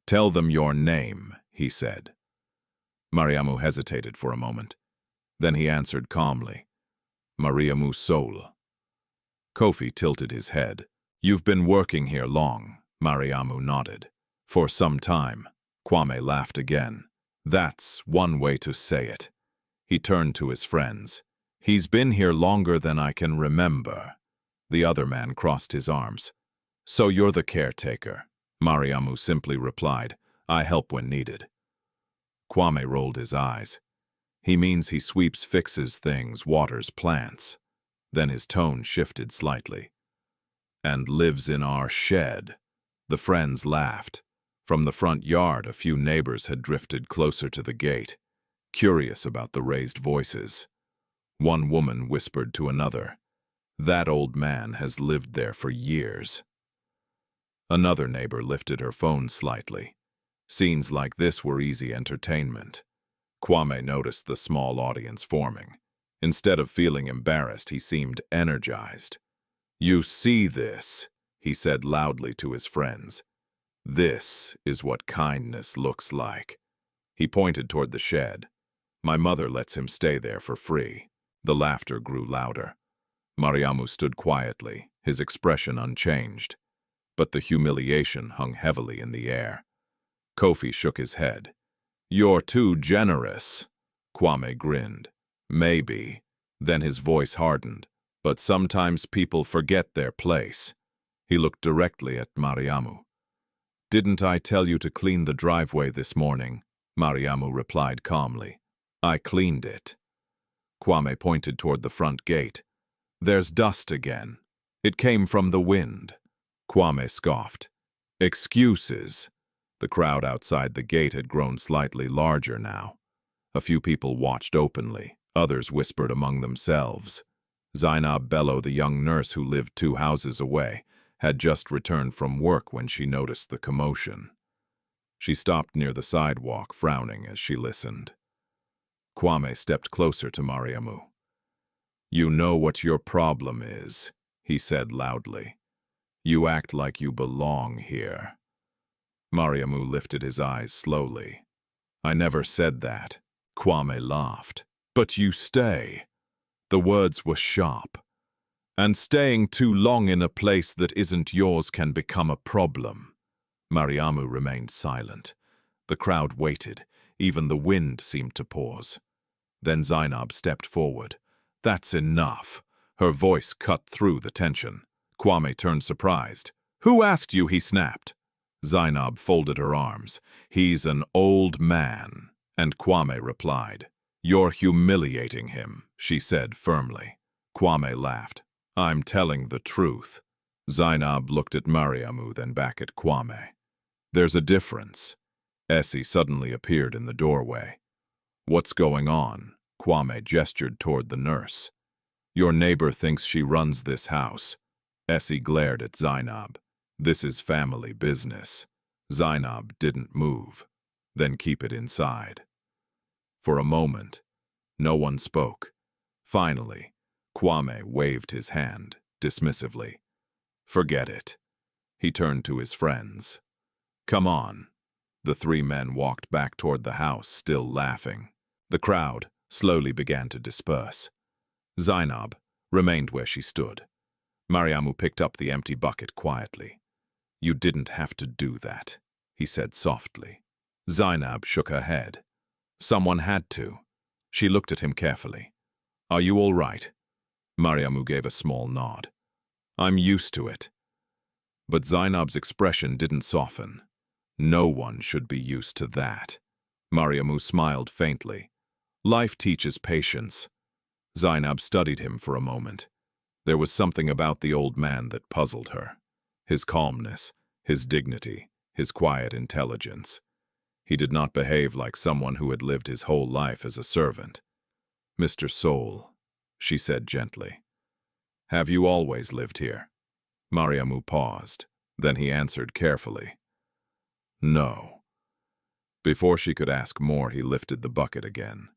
Speaker 1: "Tell them your name," he said. Mariamu hesitated for a moment. Then he answered calmly, "Mariamou Soule." Kofi tilted his head. "You've been working here long," Mariamu nodded. "For some time." Kwame laughed again. "That's one way to say it." He turned to his friends. "He's been here longer than I can remember." The other man crossed his arms. "So you're the caretaker?" Mariamu simply replied, "I help when needed." Kwame rolled his eyes. "He means he sweeps, fixes things, waters plants." Then his tone shifted slightly. "And lives in our shed." The friends laughed. From the front yard, a few neighbors had drifted closer to the gate, curious about the raised voices. One woman whispered to another, "That old man has lived there for years." Another neighbor lifted her phone slightly. Scenes like this were easy entertainment. Kwame noticed the small audience forming. Instead of feeling embarrassed, he seemed energized. "You see this," he said loudly to his friends. "This is what kindness looks like." He pointed toward the shed. "My mother lets him stay there for free." The laughter grew louder. Mariamu stood quietly, his expression unchanged. But the humiliation hung heavily in the air. Kofi shook his head. "You're too generous." Kwame grinned. "Maybe." Then his voice hardened. "But sometimes people forget their place." He looked directly at Mariamu. "Didn't I tell you to clean the driveway this morning?" Mariamu replied calmly. "I cleaned it." Kwame pointed toward the front gate. "There's dust again. It came from the wind." Kwame scoffed. "Excuses." The crowd outside the gate had grown slightly larger now. A few people watched openly. Others whispered among themselves. Zenab Bello, the young nurse who lived 2 houses away, had just returned from work when she noticed the commotion. She stopped near the sidewalk, frowning as she listened. Kwame stepped closer to Mariamu. "You know what your problem is," he said loudly. "You act like you belong here." Mariamu lifted his eyes slowly. "I never said that." Kwame laughed. "But you stay." The words were sharp. "And staying too long in a place that isn't yours can become a problem." Mariamu remained silent. The crowd waited. Even the wind seemed to pause. Then Zenab stepped forward. "That's enough." Her voice cut through the tension. Kwame turned surprised. "Who asked you?" he snapped. Zenab folded her arms. "He's an old man." And Kwame replied. "You're humiliating him," she said firmly. Kwame laughed. "I'm telling the truth." Zenab looked at Mariamu, then back at Kwame. "There's a difference." Essie suddenly appeared in the doorway. "What's going on?" Kwame gestured toward the nurse. "Your neighbor thinks she runs this house." Essie glared at Zenab. "This is family business." Zenab didn't move. "Then keep it inside." For a moment, no one spoke. Finally, Kwame waved his hand, dismissively. "Forget it." He turned to his friends. "Come on." The 3 men walked back toward the house, still laughing. The crowd slowly began to disperse. Zenab remained where she stood. Mariamu picked up the empty bucket quietly. "You didn't have to do that," he said softly. Zenab shook her head. "Someone had to." She looked at him carefully. Are you all right? Mariamu gave a small nod. I'm used to it. But Zenab's expression didn't soften. No one should be used to that. Mariamu smiled faintly. Life teaches patience. Zenab studied him for a moment. There was something about the old man that puzzled her. His calmness, his dignity, his quiet intelligence. He did not behave like someone who had lived his whole life as a servant. Mr. Soule, she said gently. Have you always lived here? Mariamu paused. Then he answered carefully. No. Before she could ask more, he lifted the bucket again.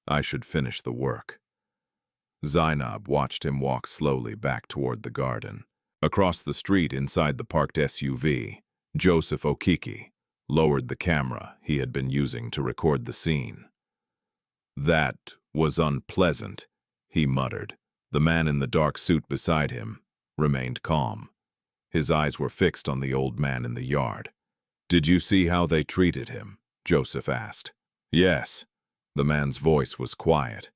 Speaker 1: I should finish the work. Zenab watched him walk slowly back toward the garden. Across the street inside the parked SUV, Joseph Okiki lowered the camera he had been using to record the scene. That was unpleasant, he muttered. The man in the dark suit beside him remained calm. His eyes were fixed on the old man in the yard. Did you see how they treated him? Joseph asked. Yes. The man's voice was quiet,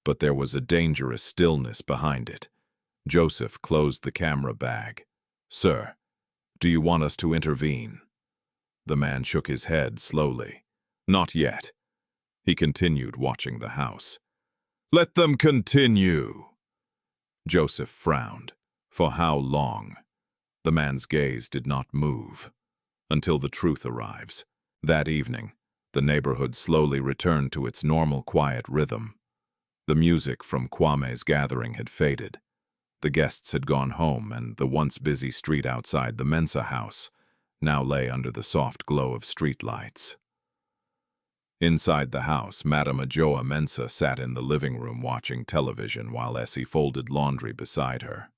Speaker 1: but there was a dangerous stillness behind it. Joseph closed the camera bag. Sir, do you want us to intervene? The man shook his head slowly. Not yet. He continued watching the house. Let them continue. Joseph frowned. For how long? The man's gaze did not move. Until the truth arrives. That evening, the neighborhood slowly returned to its normal quiet rhythm. The music from Kwame's gathering had faded. The guests had gone home, and the once busy street outside the Mensah house now lay under the soft glow of street lights. Inside the house, Mariamou Mensah sat in the living room watching television while Essie folded laundry beside her.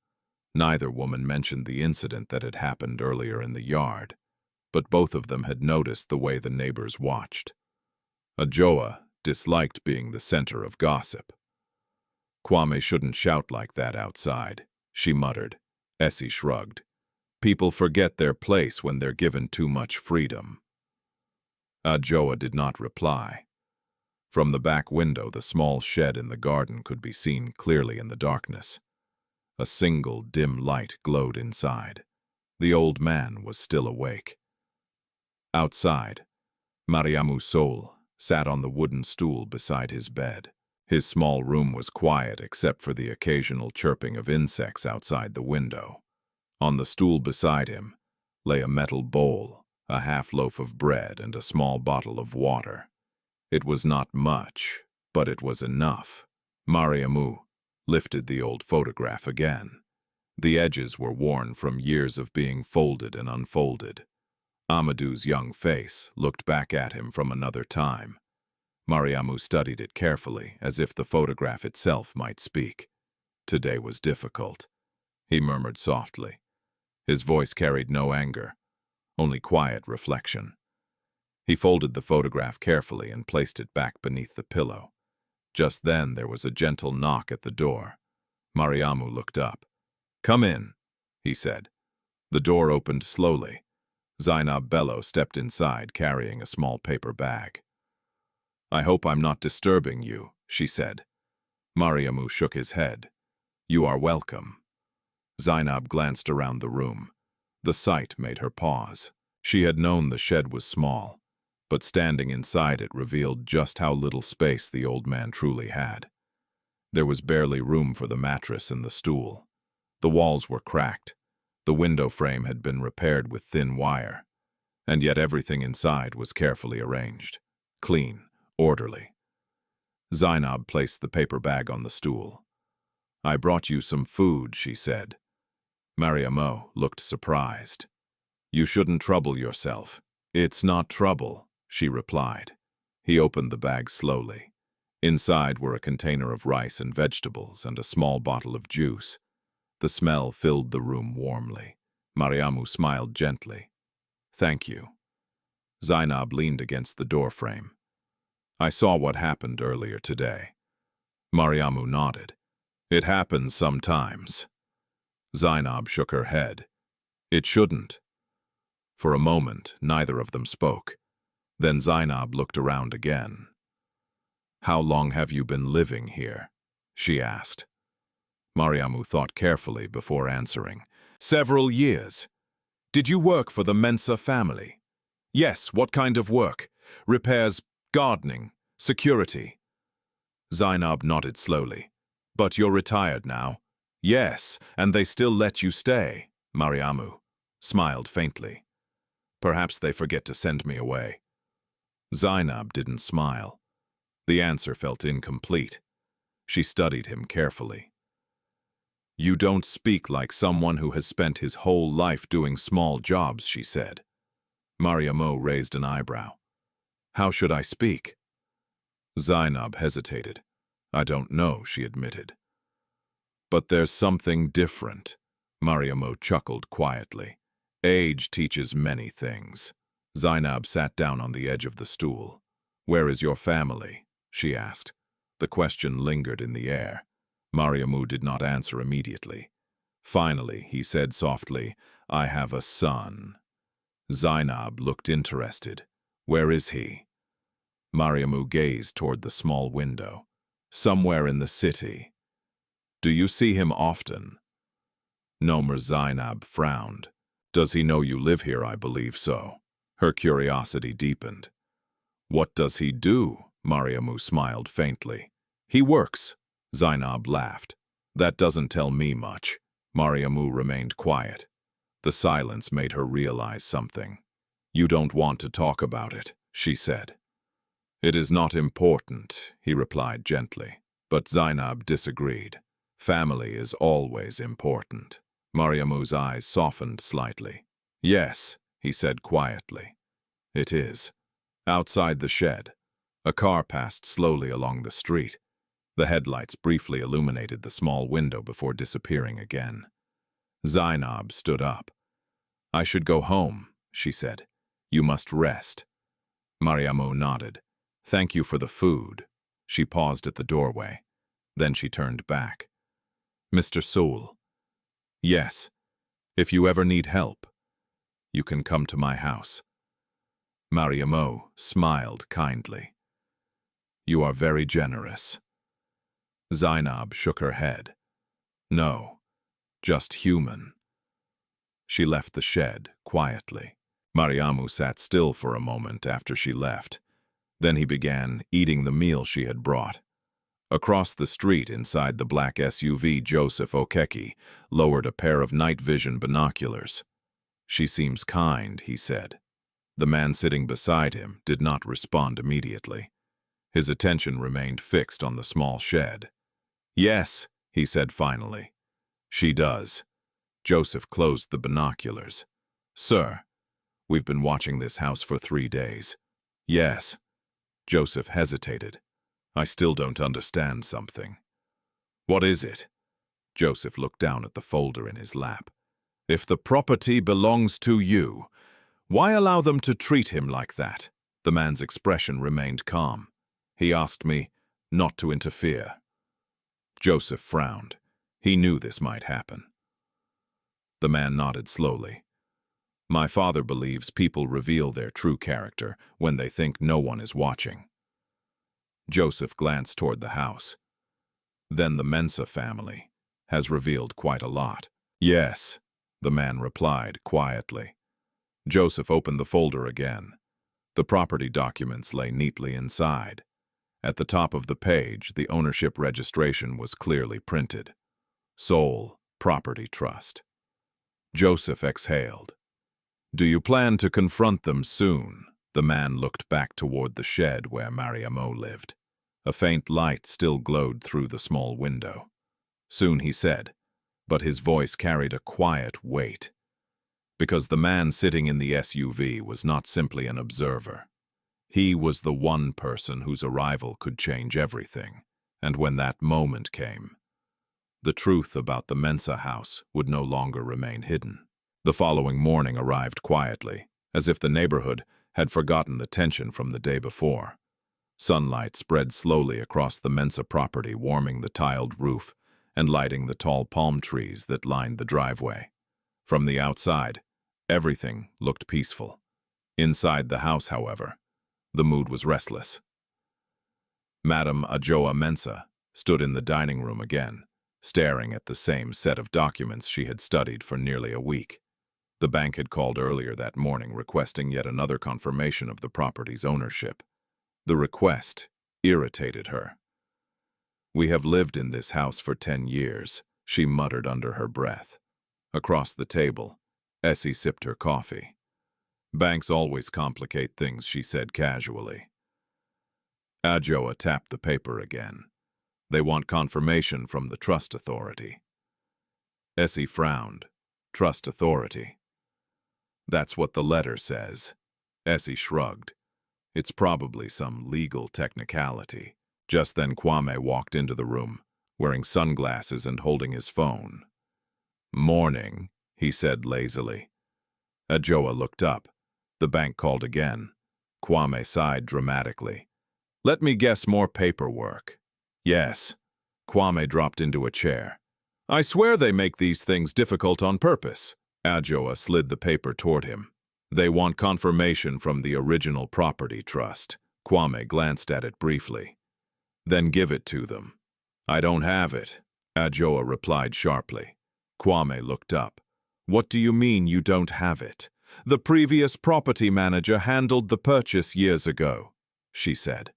Speaker 1: Neither woman mentioned the incident that had happened earlier in the yard, but both of them had noticed the way the neighbors watched. Ajoa disliked being the center of gossip. Kwame shouldn't shout like that outside, she muttered. Essie shrugged. People forget their place when they're given too much freedom. Ajoa did not reply. From the back window, the small shed in the garden could be seen clearly in the darkness. A single dim light glowed inside. The old man was still awake. Outside, Mariamou Soule sat on the wooden stool beside his bed. His small room was quiet except for the occasional chirping of insects outside the window. On the stool beside him lay a metal bowl, a half loaf of bread, and a small bottle of water. It was not much, but it was enough. Mariamu lifted the old photograph again. The edges were worn from years of being folded and unfolded. Amadu's young face looked back at him from another time. Mariamu studied it carefully, as if the photograph itself might speak. Today was difficult, he murmured softly. His voice carried no anger, only quiet reflection. He folded the photograph carefully and placed it back beneath the pillow. Just then there was a gentle knock at the door. Mariamu looked up. Come in, he said. The door opened slowly. Zenab Bello stepped inside, carrying a small paper bag. I hope I'm not disturbing you, she said. Mariamu shook his head. You are welcome. Zenab glanced around the room. The sight made her pause. She had known the shed was small, but standing inside it revealed just how little space the old man truly had. There was barely room for the mattress and the stool. The walls were cracked. The window frame had been repaired with thin wire, and yet everything inside was carefully arranged, clean, orderly. Zenab placed the paper bag on the stool. I brought you some food, she said. Mariamu looked surprised. You shouldn't trouble yourself. It's not trouble, she replied. He opened the bag slowly. Inside were a container of rice and vegetables and a small bottle of juice. The smell filled the room warmly. Mariamu smiled gently. Thank you. Zenab leaned against the doorframe. I saw what happened earlier today. Mariamu nodded. It happens sometimes. Zenab shook her head. It shouldn't. For a moment, neither of them spoke. Then Zenab looked around again. How long have you been living here? she asked. Mariamu thought carefully before answering. Several years. Did you work for the Mensah family? Yes, what kind of work? Repairs, gardening, security. Zenab nodded slowly. But you're retired now. Yes, and they still let you stay, Mariamu smiled faintly. Perhaps they forget to send me away. Zenab didn't smile. The answer felt incomplete. She studied him carefully. You don't speak like someone who has spent his whole life doing small jobs, she said. Mariamu raised an eyebrow. How should I speak? Zenab hesitated. I don't know, she admitted. But there's something different. Mariamu chuckled quietly. Age teaches many things. Zenab sat down on the edge of the stool. Where is your family? She asked. The question lingered in the air. Mariamu did not answer immediately. Finally, he said softly, I have a son. Zenab looked interested. Where is he? Mariamu gazed toward the small window. Somewhere in the city. Do you see him often? Nomer Zenab frowned. Does he know you live here? I believe so. Her curiosity deepened. What does he do? Mariamu smiled faintly. He works. Zenab laughed. That doesn't tell me much. Mariamu remained quiet. The silence made her realize something. You don't want to talk about it, she said. It is not important, he replied gently. But Zenab disagreed. Family is always important. Mariamu's eyes softened slightly. Yes, he said quietly. It is. Outside the shed, a car passed slowly along the street. The headlights briefly illuminated the small window before disappearing again. Zenab stood up. I should go home, she said. You must rest. Mariamu nodded. Thank you for the food. She paused at the doorway. Then she turned back. Mr. Soule. Yes. If you ever need help, you can come to my house. Mariamu smiled kindly. You are very generous. Zenab shook her head. No, just human. She left the shed quietly. Mariamu sat still for a moment after she left. Then he began eating the meal she had brought. Across the street inside the black SUV, Joseph Okeke lowered a pair of night vision binoculars. She seems kind, he said. The man sitting beside him did not respond immediately. His attention remained fixed on the small shed. Yes, he said finally. She does. Joseph closed the binoculars. Sir, we've been watching this house for 3 days. Yes. Joseph hesitated. I still don't understand something. What is it? Joseph looked down at the folder in his lap. If the property belongs to you, why allow them to treat him like that? The man's expression remained calm. He asked me not to interfere. Joseph frowned. He knew this might happen. The man nodded slowly. My father believes people reveal their true character when they think no one is watching. Joseph glanced toward the house. Then the Mensah family has revealed quite a lot. Yes, the man replied quietly. Joseph opened the folder again. The property documents lay neatly inside. At the top of the page, the ownership registration was clearly printed. Soule Property Trust. Joseph exhaled. Do you plan to confront them soon? The man looked back toward the shed where Mariamu lived. A faint light still glowed through the small window. Soon, he said, but his voice carried a quiet weight. Because the man sitting in the SUV was not simply an observer. He was the one person whose arrival could change everything. And when that moment came, the truth about the Mensah house would no longer remain hidden. The following morning arrived quietly, as if the neighborhood had forgotten the tension from the day before. Sunlight spread slowly across the Mensah property, warming the tiled roof and lighting the tall palm trees that lined the driveway. From the outside, everything looked peaceful. Inside the house, however, the mood was restless. Madam Ajoa Mensah stood in the dining room again, staring at the same set of documents she had studied for nearly a week. The bank had called earlier that morning requesting yet another confirmation of the property's ownership. The request irritated her. "We have lived in this house for 10 years, she muttered under her breath. Across the table, Essie sipped her coffee. "Banks always complicate things," she said casually. Adjoa tapped the paper again. "They want confirmation from the trust authority." Essie frowned. "Trust authority?" "That's what the letter says." Essie shrugged. "It's probably some legal technicality." Just then Kwame walked into the room, wearing sunglasses and holding his phone. "Morning," he said lazily. Adjoa looked up. The bank called again. Kwame sighed dramatically. "Let me guess, more paperwork." "Yes." Kwame dropped into a chair. "I swear they make these things difficult on purpose." Adjoa slid the paper toward him. "They want confirmation from the original property trust." Kwame glanced at it briefly. "Then give it to them." "I don't have it," Adjoa replied sharply. Kwame looked up. "What do you mean you don't have it? The previous property manager handled the purchase years ago," she said.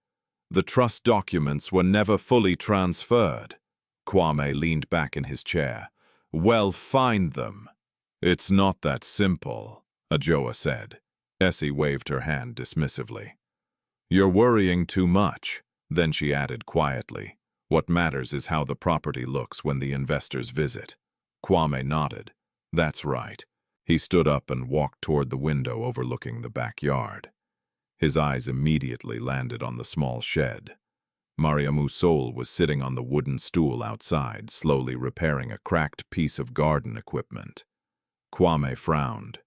Speaker 1: "The trust documents were never fully transferred." Kwame leaned back in his chair. "Well, find them." "It's not that simple," Adjoa said. Essie waved her hand dismissively. "You're worrying too much." Then she added quietly, "What matters is how the property looks when the investors visit." Kwame nodded. "That's right." He stood up and walked toward the window overlooking the backyard. His eyes immediately landed on the small shed. Mariamou Soule was sitting on the wooden stool outside, slowly repairing a cracked piece of garden equipment. Kwame frowned.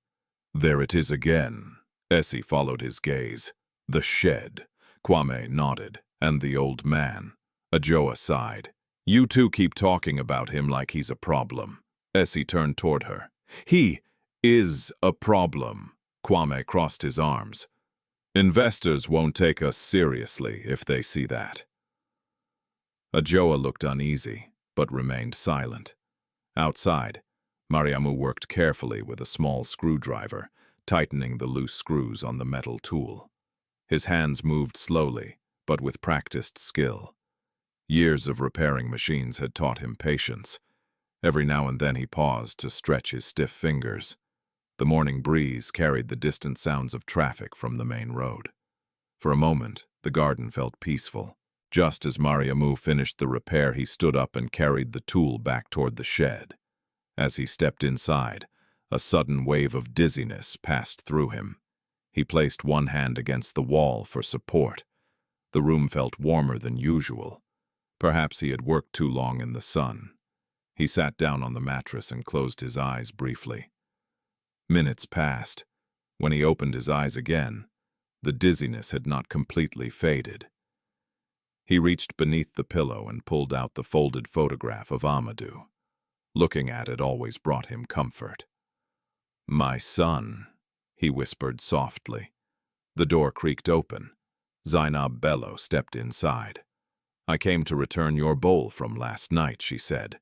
Speaker 1: "There it is again." Essie followed his gaze. "The shed." Kwame nodded. "And the old man." Adjoa sighed. "You two keep talking about him like he's a problem." Essie turned toward her. "He is a problem." Kwame crossed his arms. "Investors won't take us seriously if they see that." Adjoa looked uneasy, but remained silent. Outside, Mariamu worked carefully with a small screwdriver, tightening the loose screws on the metal tool. His hands moved slowly, but with practiced skill. Years of repairing machines had taught him patience. Every now and then he paused to stretch his stiff fingers. The morning breeze carried the distant sounds of traffic from the main road. For a moment, the garden felt peaceful. Just as Mariamu finished the repair, he stood up and carried the tool back toward the shed. As he stepped inside, a sudden wave of dizziness passed through him. He placed one hand against the wall for support. The room felt warmer than usual. Perhaps he had worked too long in the sun. He sat down on the mattress and closed his eyes briefly. Minutes passed. When he opened his eyes again, the dizziness had not completely faded. He reached beneath the pillow and pulled out the folded photograph of Amadu. Looking at it always brought him comfort. "My son," he whispered softly. The door creaked open. Zenab Bello stepped inside. "I came to return your bowl from last night," she said.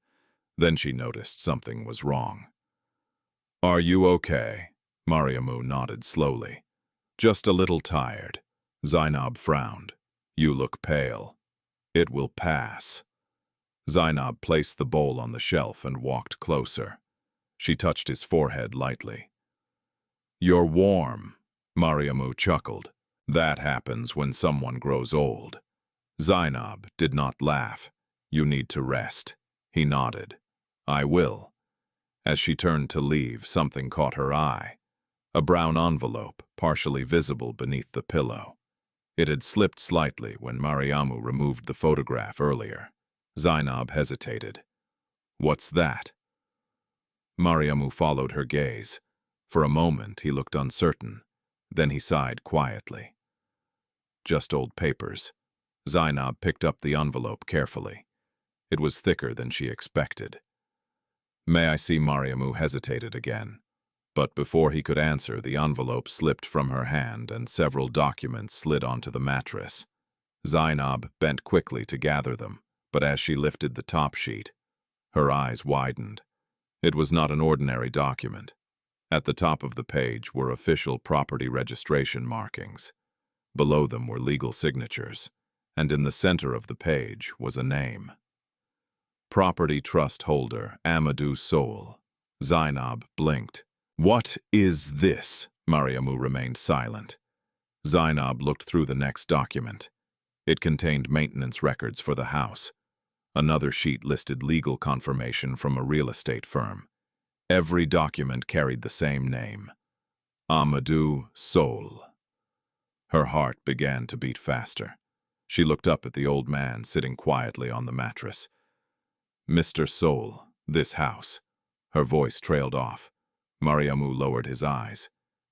Speaker 1: Then she noticed something was wrong. "Are you okay?" Mariamu nodded slowly. "Just a little tired." Zenab frowned. "You look pale." "It will pass." Zenab placed the bowl on the shelf and walked closer. She touched his forehead lightly. "You're warm," Mariamu chuckled. "That happens when someone grows old." Zenab did not laugh. "You need to rest." He nodded. "I will." As she turned to leave, something caught her eye. A brown envelope, partially visible beneath the pillow. It had slipped slightly when Mariamu removed the photograph earlier. Zenab hesitated. "What's that?" Mariamu followed her gaze. For a moment he looked uncertain. Then he sighed quietly. "Just old papers." Zenab picked up the envelope carefully. It was thicker than she expected. "May I see?" Mariamu hesitated again. But before he could answer, the envelope slipped from her hand and several documents slid onto the mattress. Zenab bent quickly to gather them, But as she lifted the top sheet, her eyes widened. It was not an ordinary document. At the top of the page were official property registration markings. Below them were legal signatures, and in the center of the page was a name. Property trust holder, Mariamou Soule. Zenab blinked. "What is this?" Mariamu remained silent. Zenab looked through the next document. It contained maintenance records for the house. Another sheet listed legal confirmation from a real estate firm. Every document carried the same name, Mariamou Soule. Her heart began to beat faster. She looked up at the old man sitting quietly on the mattress. "Mr. Soule, this house." Her voice trailed off. Mariamu lowered his eyes.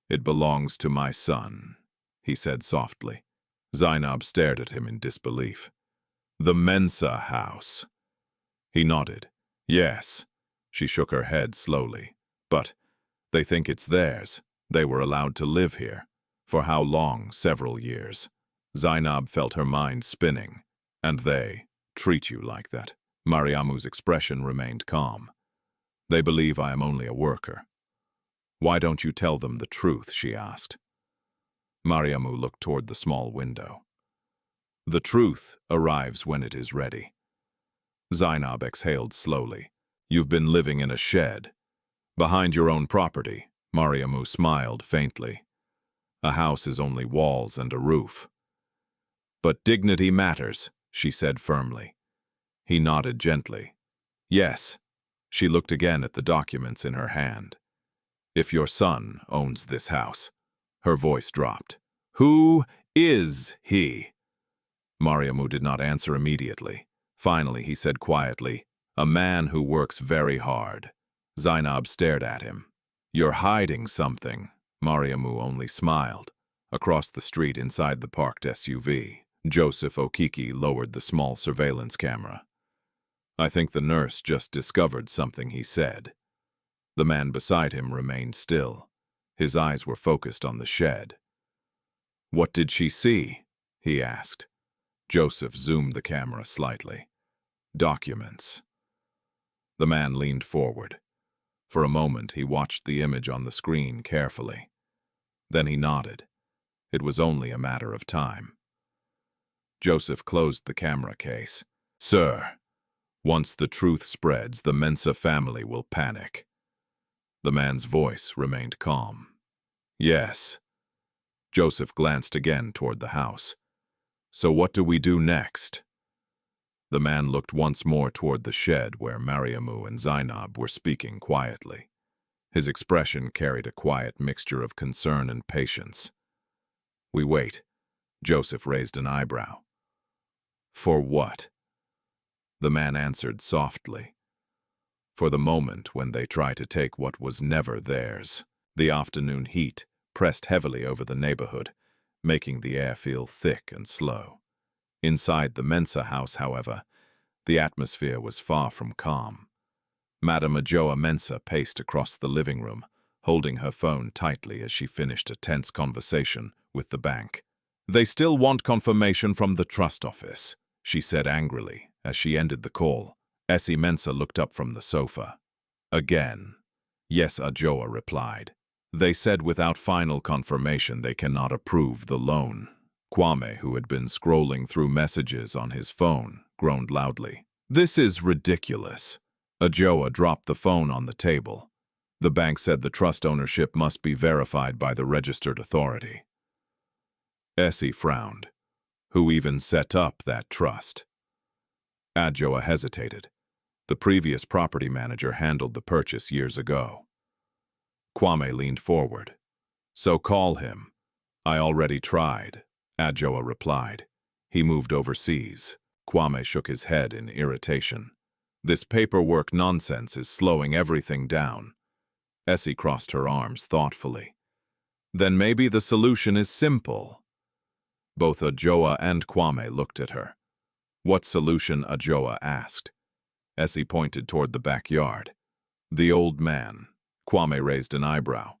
Speaker 1: "It belongs to my son," he said softly. Zenab stared at him in disbelief. "The Mensah house." He nodded. "Yes." She shook her head slowly. "But they think it's theirs. They were allowed to live here. For how long? Several years." Zenab felt her mind spinning. "And they treat you like that?" Mariamu's expression remained calm. "They believe I am only a worker." "Why don't you tell them the truth?" she asked. Mariamu looked toward the small window. "The truth arrives when it is ready." Zenab exhaled slowly. "You've been living in a shed. Behind your own property." Mariamu smiled faintly. "A house is only walls and a roof." "But dignity matters," she said firmly. He nodded gently. "Yes." She looked again at the documents in her hand. "If your son owns this house." Her voice dropped. "Who is he?" Mariamu did not answer immediately. Finally, he said quietly, "A man who works very hard." Zenab stared at him. "You're hiding something." Mariamu only smiled. Across the street inside the parked SUV, Joseph Okiki lowered the small surveillance camera. "I think the nurse just discovered something," he said. The man beside him remained still. His eyes were focused on the shed. "What did she see?" he asked. Joseph zoomed the camera slightly. "Documents." The man leaned forward. For a moment, he watched the image on the screen carefully. Then he nodded. It was only a matter of time. Joseph closed the camera case. "Sir, once the truth spreads, the Mensah family will panic." The man's voice remained calm. "Yes." Joseph glanced again toward the house. "So what do we do next?" The man looked once more toward the shed where Mariamu and Zenab were speaking quietly. His expression carried a quiet mixture of concern and patience. "We wait." Joseph raised an eyebrow. "For what?" The man answered softly. "For the moment when they try to take what was never theirs." The afternoon heat pressed heavily over the neighborhood, making the air feel thick and slow. Inside the Mensah house, however, the atmosphere was far from calm. Madame Ajoa Mensah paced across the living room, holding her phone tightly as she finished a tense conversation with the bank. "They still want confirmation from the trust office," she said angrily as she ended the call. Essie Mensah looked up from the sofa. "Again." "Yes," Ajoa replied. "They said without final confirmation they cannot approve the loan." Kwame, who had been scrolling through messages on his phone, groaned loudly. "This is ridiculous." Ajoa dropped the phone on the table. "The bank said the trust ownership must be verified by the registered authority." Essie frowned. "Who even set up that trust?" Ajoa hesitated. "The previous property manager handled the purchase years ago." Kwame leaned forward. "So call him." "I already tried," Ajoa replied. "He moved overseas." Kwame shook his head in irritation. "This paperwork nonsense is slowing everything down." Essie crossed her arms thoughtfully. "Then maybe the solution is simple." Both Ajoa and Kwame looked at her. "What solution?" Ajoa asked. Essie pointed toward the backyard. "The old man." Kwame raised an eyebrow.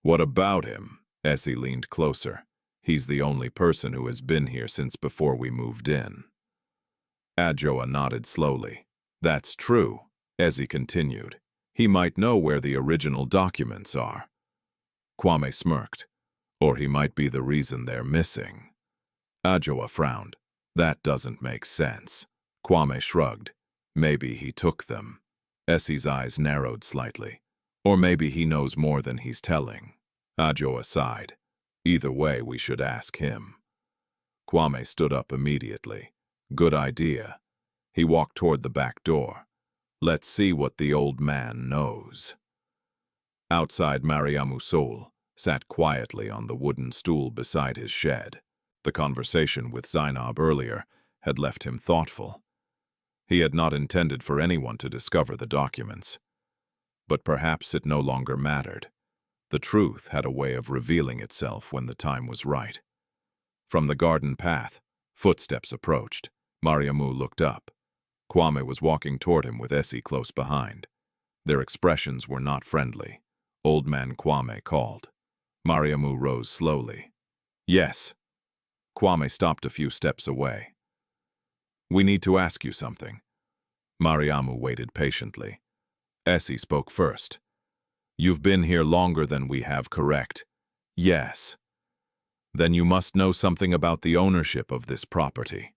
Speaker 1: "What about him?" Essie leaned closer. "He's the only person who has been here since before we moved in." Adjoa nodded slowly. That's true, Ezzy continued. He might know where the original documents are. Kwame smirked. Or he might be the reason they're missing. Adjoa frowned. That doesn't make sense. Kwame shrugged. Maybe he took them. Essie's eyes narrowed slightly. Or maybe he knows more than he's telling. Adjoa sighed. Either way, we should ask him. Kwame stood up immediately. Good idea. He walked toward the back door. Let's see what the old man knows. Outside, Mariamou Soule sat quietly on the wooden stool beside his shed. The conversation with Zenab earlier had left him thoughtful. He had not intended for anyone to discover the documents. But perhaps it no longer mattered. The truth had a way of revealing itself when the time was right. From the garden path, footsteps approached. Mariamu looked up. Kwame was walking toward him with Essie close behind. Their expressions were not friendly. Old man Kwame called. Mariamu rose slowly. Yes. Kwame stopped a few steps away. We need to ask you something. Mariamu waited patiently. Essie spoke first. You've been here longer than we have, correct? Yes. Then you must know something about the ownership of this property.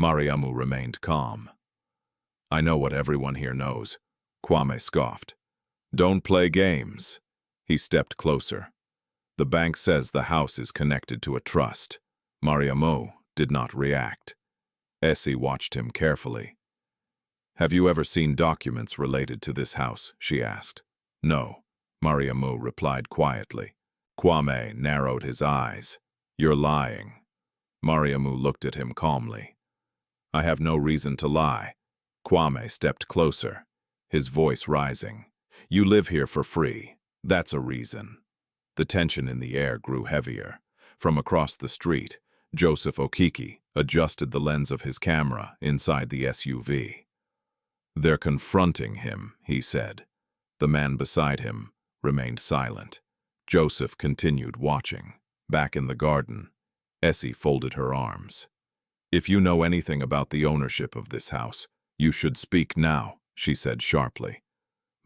Speaker 1: Mariamu remained calm. I know what everyone here knows. Kwame scoffed. Don't play games. He stepped closer. The bank says the house is connected to a trust. Mariamu did not react. Essie watched him carefully. Have you ever seen documents related to this house? She asked. No, Mariamu replied quietly. Kwame narrowed his eyes. You're lying. Mariamu looked at him calmly. I have no reason to lie. Kwame stepped closer, his voice rising. You live here for free. That's a reason. The tension in the air grew heavier. From across the street, Joseph Okiki adjusted the lens of his camera inside the SUV. They're confronting him, he said. The man beside him remained silent. Joseph continued watching. Back in the garden, Essie folded her arms. If you know anything about the ownership of this house, you should speak now, she said sharply.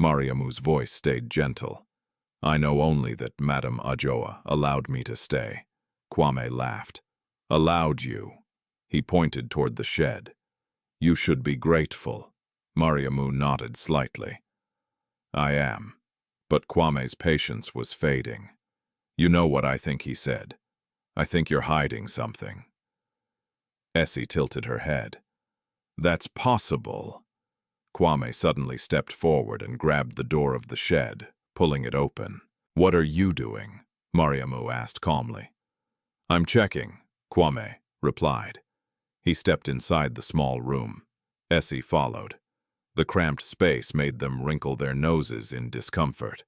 Speaker 1: Mariamu's voice stayed gentle. I know only that Madame Adjoa allowed me to stay. Kwame laughed. Allowed you? He pointed toward the shed. You should be grateful. Mariamu nodded slightly. I am. But Kwame's patience was fading. You know what I think he said. I think you're hiding something. Essie tilted her head. That's possible. Kwame suddenly stepped forward and grabbed the door of the shed, pulling it open. What are you doing? Mariamu asked calmly. I'm checking, Kwame replied. He stepped inside the small room. Essie followed. The cramped space made them wrinkle their noses in discomfort.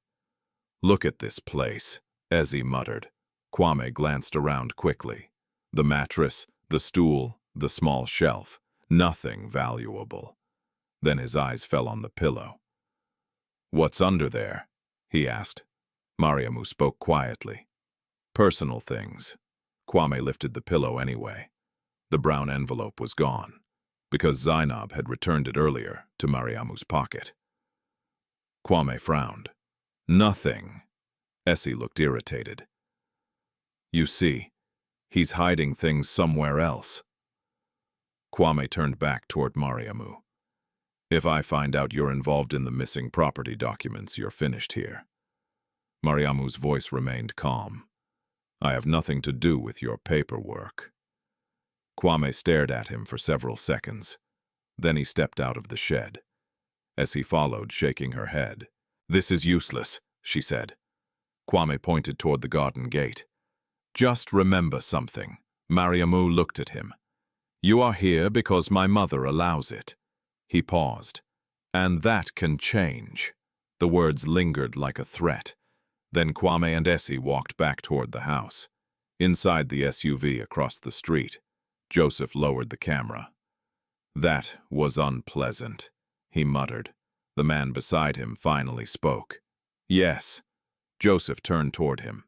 Speaker 1: Look at this place, Essie muttered. Kwame glanced around quickly. The mattress, the stool, the small shelf, nothing valuable. Then his eyes fell on the pillow. What's under there? He asked. Mariamu spoke quietly. Personal things. Kwame lifted the pillow anyway. The brown envelope was gone, because Zenab had returned it earlier to Mariamu's pocket. Kwame frowned. Nothing. Essie looked irritated. You see, he's hiding things somewhere else. Kwame turned back toward Mariamu. If I find out you're involved in the missing property documents, you're finished here. Mariamu's voice remained calm. I have nothing to do with your paperwork. Kwame stared at him for several seconds. Then he stepped out of the shed. Essie followed, shaking her head. This is useless, she said. Kwame pointed toward the garden gate. Just remember something. Mariamu looked at him. You are here because my mother allows it. He paused. And that can change. The words lingered like a threat. Then Kwame and Essie walked back toward the house. Inside the SUV across the street, Joseph lowered the camera. That was unpleasant, he muttered. The man beside him finally spoke. Yes. Joseph turned toward him.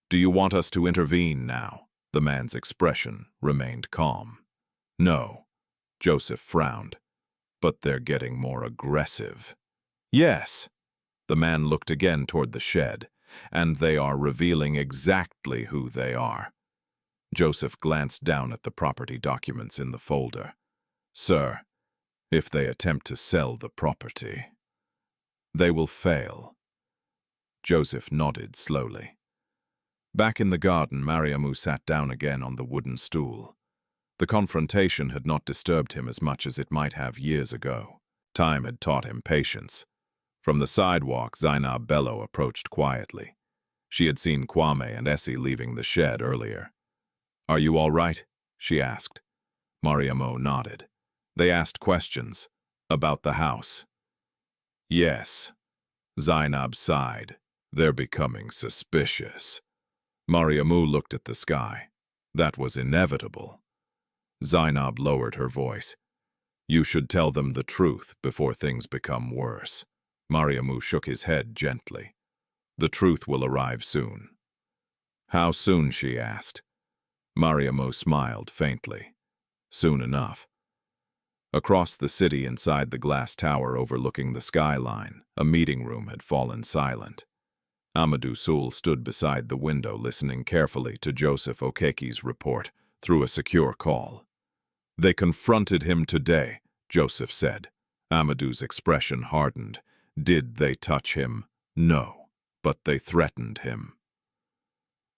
Speaker 1: Do you want us to intervene now? The man's expression remained calm. No. Joseph frowned. But they're getting more aggressive. Yes. The man looked again toward the shed, and they are revealing exactly who they are. Joseph glanced down at the property documents in the folder. Sir, if they attempt to sell the property, they will fail. Joseph nodded slowly. Back in the garden, Mariamu sat down again on the wooden stool. The confrontation had not disturbed him as much as it might have years ago. Time had taught him patience. From the sidewalk, Zenab Bello approached quietly. She had seen Kwame and Essie leaving the shed earlier. "Are you all right?" she asked. Mariamu nodded. They asked questions about the house. "Yes." Zenab sighed. "They're becoming suspicious." Mariamu looked at the sky. That was inevitable. Zenab lowered her voice. "You should tell them the truth before things become worse." Mariamu shook his head gently. "The truth will arrive soon." "How soon?" she asked. Mariamu smiled faintly. "Soon enough." Across the city, inside the glass tower overlooking the skyline, a meeting room had fallen silent. Amadu Soule stood beside the window listening carefully to Joseph Okeke's report through a secure call. "They confronted him today," Joseph said. Amadu's expression hardened. "Did they touch him? No, but they threatened him."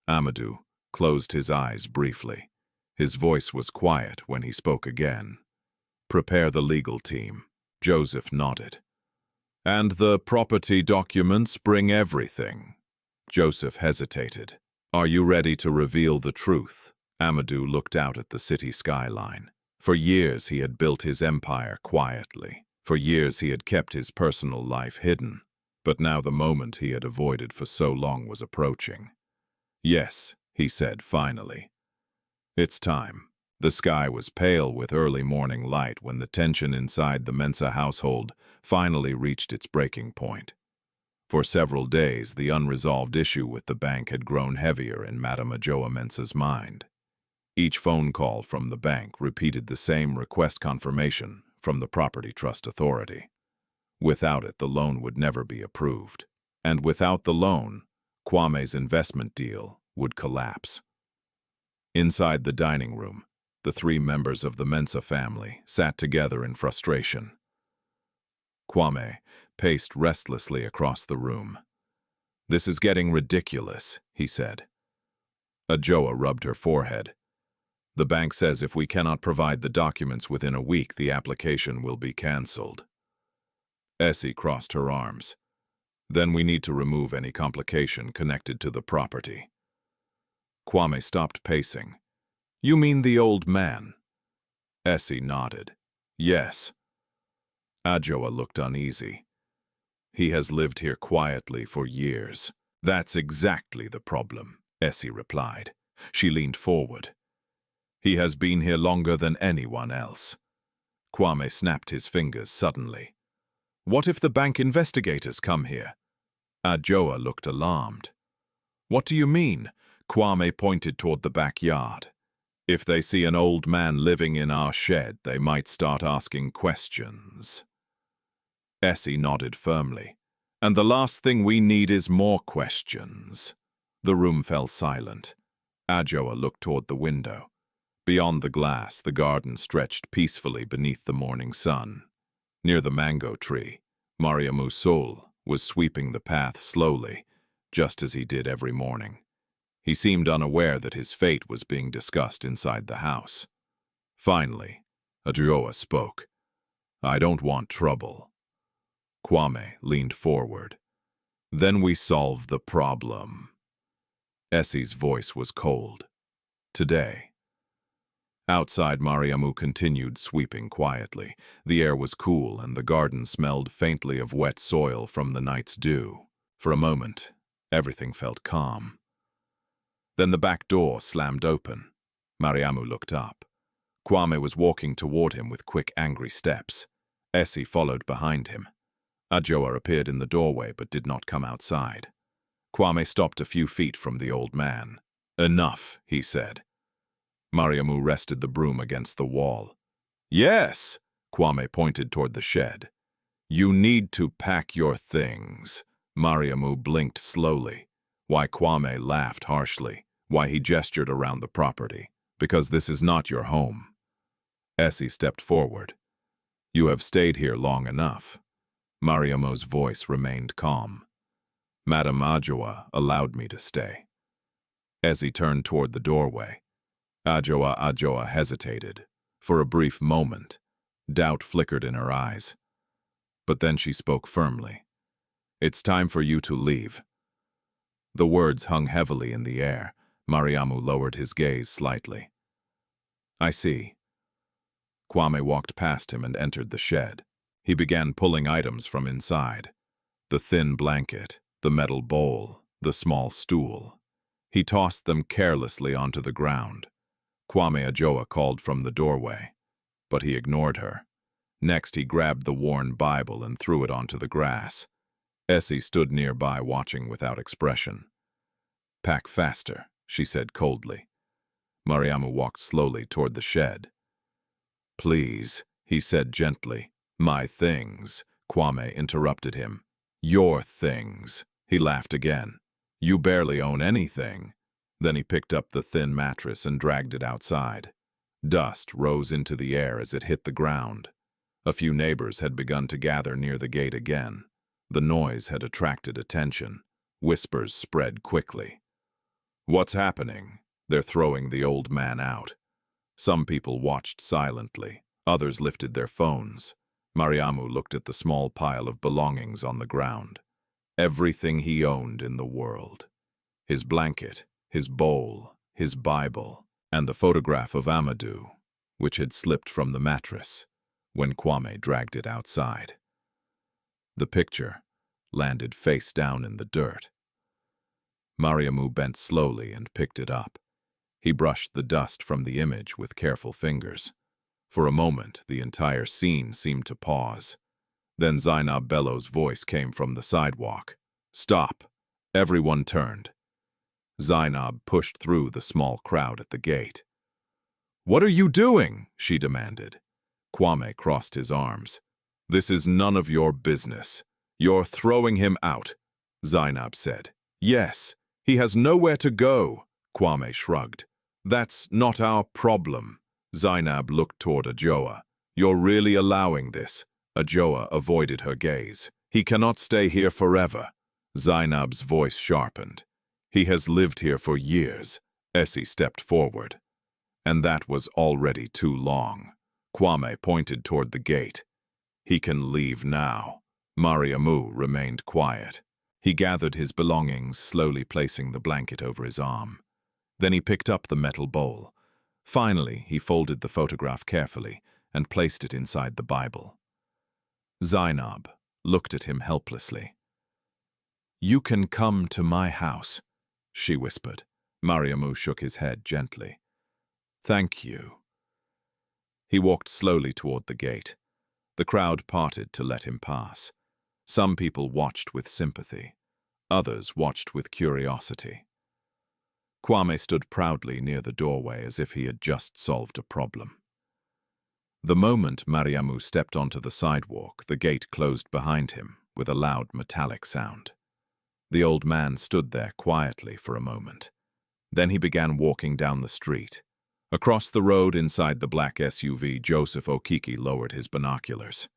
Speaker 1: Amadu closed his eyes briefly. His voice was quiet when he spoke again. "Prepare the legal team." Joseph nodded. "And the property documents bring everything." Joseph hesitated. "Are you ready to reveal the truth?" Amadu looked out at the city skyline. For years he had built his empire quietly. For years he had kept his personal life hidden. But now the moment he had avoided for so long was approaching. "Yes," he said finally. "It's time." The sky was pale with early morning light when the tension inside the Mensah household finally reached its breaking point. For several days, the unresolved issue with the bank had grown heavier in Madame Ajoa Mensah's mind. Each phone call from the bank repeated the same request confirmation from the Property Trust Authority. Without it, the loan would never be approved. And without the loan, Kwame's investment deal would collapse. Inside the dining room, the three members of the Mensah family sat together in frustration. Kwame paced restlessly across the room. "This is getting ridiculous," he said. Ajoa rubbed her forehead. "The bank says if we cannot provide the documents within a week, the application will be cancelled." Essie crossed her arms. "Then we need to remove any complication connected to the property." Kwame stopped pacing. "You mean the old man?" Essie nodded. "Yes." Ajoa looked uneasy. "He has lived here quietly for years." "That's exactly the problem," Essie replied. She leaned forward. "He has been here longer than anyone else." Kwame snapped his fingers suddenly. "What if the bank investigators come here?" Ajoa looked alarmed. "What do you mean?" Kwame pointed toward the backyard. "If they see an old man living in our shed, they might start asking questions." Essie nodded firmly. "And the last thing we need is more questions." The room fell silent. Ajoa looked toward the window. Beyond the glass, the garden stretched peacefully beneath the morning sun. Near the mango tree, Mariamou Soule was sweeping the path slowly, just as he did every morning. He seemed unaware that his fate was being discussed inside the house. Finally, Ajoa spoke. "I don't want trouble." Kwame leaned forward. "Then we solve the problem." Essie's voice was cold. "Today." Outside, Mariamu continued sweeping quietly. The air was cool and the garden smelled faintly of wet soil from the night's dew. For a moment, everything felt calm. Then the back door slammed open. Mariamu looked up. Kwame was walking toward him with quick, angry steps. Essie followed behind him. Ajoa appeared in the doorway but did not come outside. Kwame stopped a few feet from the old man. "Enough," he said. Mariamu rested the broom against the wall. Yes, Kwame pointed toward the shed. You need to pack your things. Mariamu blinked slowly. Why Kwame laughed harshly. Why he gestured around the property. Because this is not your home. Essie stepped forward. You have stayed here long enough. Mariamu's voice remained calm. Madame Adjoa allowed me to stay. Essie turned toward the doorway. Adjoa hesitated. For a brief moment, doubt flickered in her eyes. But then she spoke firmly. It's time for you to leave. The words hung heavily in the air. Mariamu lowered his gaze slightly. I see. Kwame walked past him and entered the shed. He began pulling items from inside. The thin blanket, the metal bowl, the small stool. He tossed them carelessly onto the ground. Kwame Adjoa called from the doorway, but he ignored her. Next, he grabbed the worn Bible and threw it onto the grass. Essie stood nearby watching without expression. Pack faster, she said coldly. Mariamu walked slowly toward the shed. Please, he said gently. My things, Kwame interrupted him. Your things. He laughed again. You barely own anything. Then he picked up the thin mattress and dragged it outside. Dust rose into the air as it hit the ground. A few neighbors had begun to gather near the gate again. The noise had attracted attention. Whispers spread quickly. What's happening? They're throwing the old man out. Some people watched silently. Others lifted their phones. Mariamu looked at the small pile of belongings on the ground. Everything he owned in the world. His blanket, his bowl, his Bible, and the photograph of Amadu, which had slipped from the mattress when Kwame dragged it outside. The picture landed face down in the dirt. Mariamu bent slowly and picked it up. He brushed the dust from the image with careful fingers. For a moment, the entire scene seemed to pause. Then Zenab Bello's voice came from the sidewalk. Stop! Everyone turned. Zenab pushed through the small crowd at the gate. What are you doing? She demanded. Kwame crossed his arms. This is none of your business. You're throwing him out, Zenab said. Yes, he has nowhere to go, Kwame shrugged. That's not our problem. Zenab looked toward Adjoa. You're really allowing this? Adjoa avoided her gaze. He cannot stay here forever. Zenab's voice sharpened. He has lived here for years. Essie stepped forward. And that was already too long. Kwame pointed toward the gate. He can leave now. Mariamu remained quiet. He gathered his belongings, slowly placing the blanket over his arm. Then he picked up the metal bowl. Finally, he folded the photograph carefully and placed it inside the Bible. Zenab looked at him helplessly. You can come to my house, she whispered. Mariamu shook his head gently. Thank you. He walked slowly toward the gate. The crowd parted to let him pass. Some people watched with sympathy. Others watched with curiosity. Kwame stood proudly near the doorway as if he had just solved a problem. The moment Mariamu stepped onto the sidewalk, the gate closed behind him with a loud metallic sound. The old man stood there quietly for a moment. Then he began walking down the street. Across the road inside the black SUV, Joseph Okiki lowered his binoculars.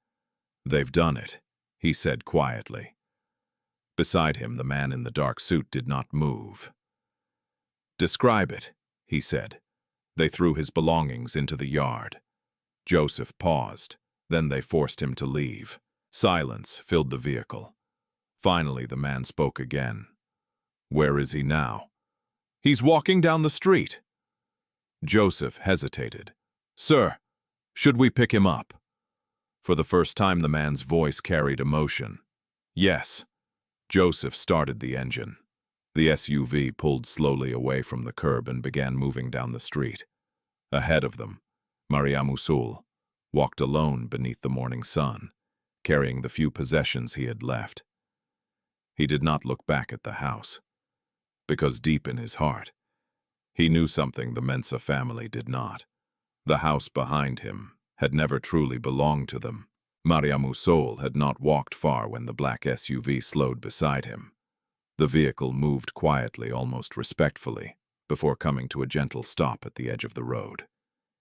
Speaker 1: They've done it, he said quietly. Beside him, the man in the dark suit did not move. Describe it, he said. They threw his belongings into the yard. Joseph paused. Then they forced him to leave. Silence filled the vehicle. Finally, the man spoke again. Where is he now? He's walking down the street. Joseph hesitated. Sir, should we pick him up? For the first time, the man's voice carried emotion. Yes. Joseph started the engine. The SUV pulled slowly away from the curb and began moving down the street. Ahead of them, Mariamou Soule walked alone beneath the morning sun, carrying the few possessions he had left. He did not look back at the house, because deep in his heart, he knew something the Mensah family did not. The house behind him had never truly belonged to them. Mariamou Soule had not walked far when the black SUV slowed beside him. The vehicle moved quietly, almost respectfully, before coming to a gentle stop at the edge of the road.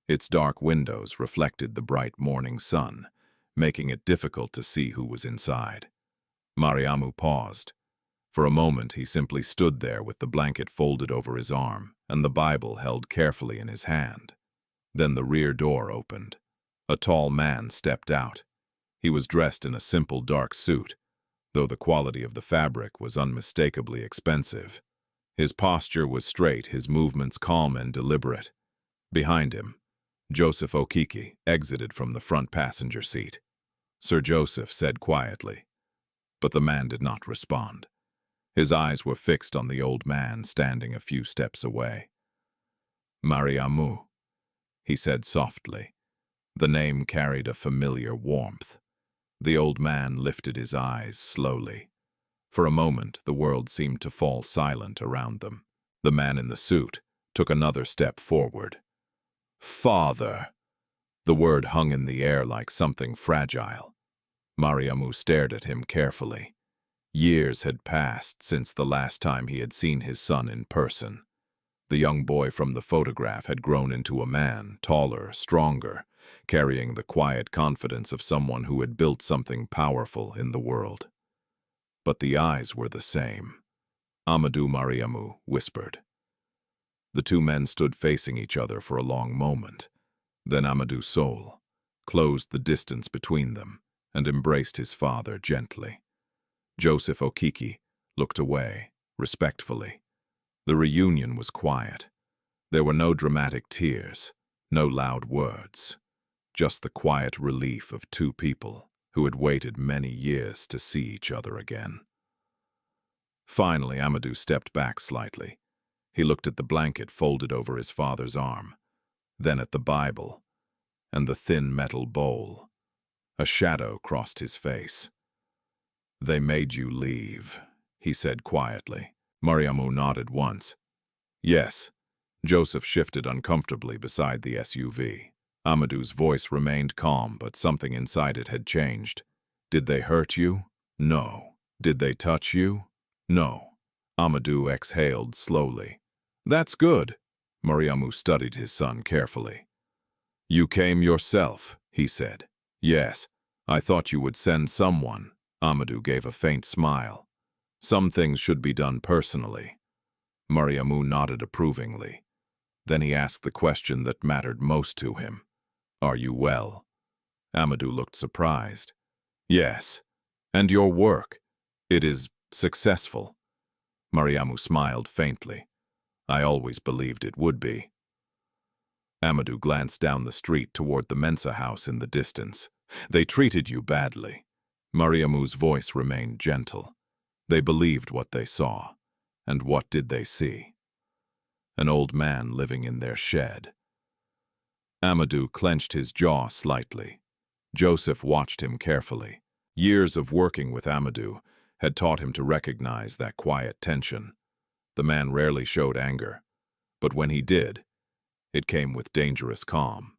Speaker 1: Its dark windows reflected the bright morning sun, making it difficult to see who was inside. Mariamu paused. For a moment he simply stood there with the blanket folded over his arm and the Bible held carefully in his hand. Then the rear door opened. A tall man stepped out. He was dressed in a simple dark suit, though the quality of the fabric was unmistakably expensive. His posture was straight, his movements calm and deliberate. Behind him, Joseph Okiki exited from the front passenger seat. Sir Joseph said quietly, but the man did not respond. His eyes were fixed on the old man standing a few steps away. Mariamu, he said softly. The name carried a familiar warmth. The old man lifted his eyes slowly. For a moment, the world seemed to fall silent around them. The man in the suit took another step forward. Father! The word hung in the air like something fragile. Mariamu stared at him carefully. Years had passed since the last time he had seen his son in person. The young boy from the photograph had grown into a man, taller, stronger, carrying the quiet confidence of someone who had built something powerful in the world. But the eyes were the same. Amadu Mariamu whispered. The two men stood facing each other for a long moment. Then Mariamou Soule closed the distance between them and embraced his father gently. Joseph Okiki looked away, respectfully. The reunion was quiet. There were no dramatic tears, no loud words, just the quiet relief of two people who had waited many years to see each other again. Finally, Amadu stepped back slightly. He looked at the blanket folded over his father's arm, then at the Bible, and the thin metal bowl. A shadow crossed his face. "They made you leave," he said quietly. Mariamu nodded once. "Yes." Joseph shifted uncomfortably beside the SUV. Amadu's voice remained calm, but something inside it had changed. "Did they hurt you?" "No." "Did they touch you?" "No." Amadu exhaled slowly. "That's good." Mariamu studied his son carefully. "You came yourself," he said. "Yes. I thought you would send someone." Amadu gave a faint smile. "Some things should be done personally." Mariamu nodded approvingly. Then he asked the question that mattered most to him. "Are you well?" Amadu looked surprised. "Yes. And your work? It is successful." Mariamu smiled faintly. "I always believed it would be." Amadu glanced down the street toward the Mensah house in the distance. "They treated you badly." Mariamu's voice remained gentle. They believed what they saw. And what did they see? An old man living in their shed. Amadu clenched his jaw slightly. Joseph watched him carefully. Years of working with Amadu had taught him to recognize that quiet tension. The man rarely showed anger, but when he did, it came with dangerous calm.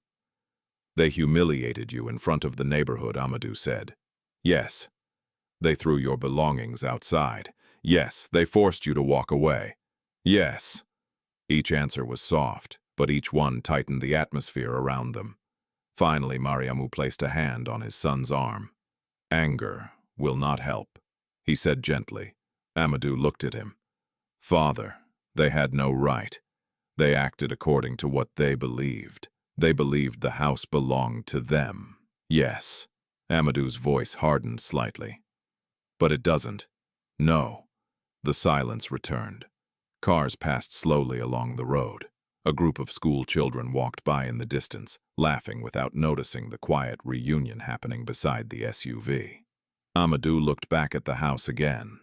Speaker 1: "They humiliated you in front of the neighborhood," Amadu said. "Yes." "They threw your belongings outside." "Yes." "They forced you to walk away." "Yes." Each answer was soft, but each one tightened the atmosphere around them. Finally, Mariamu placed a hand on his son's arm. "Anger will not help," he said gently. Amadu looked at him. "Father, they had no right. They acted according to what they believed. They believed the house belonged to them." "Yes." Amadu's voice hardened slightly. "But it doesn't." "No." The silence returned. Cars passed slowly along the road. A group of school children walked by in the distance, laughing without noticing the quiet reunion happening beside the SUV. Amadu looked back at the house again.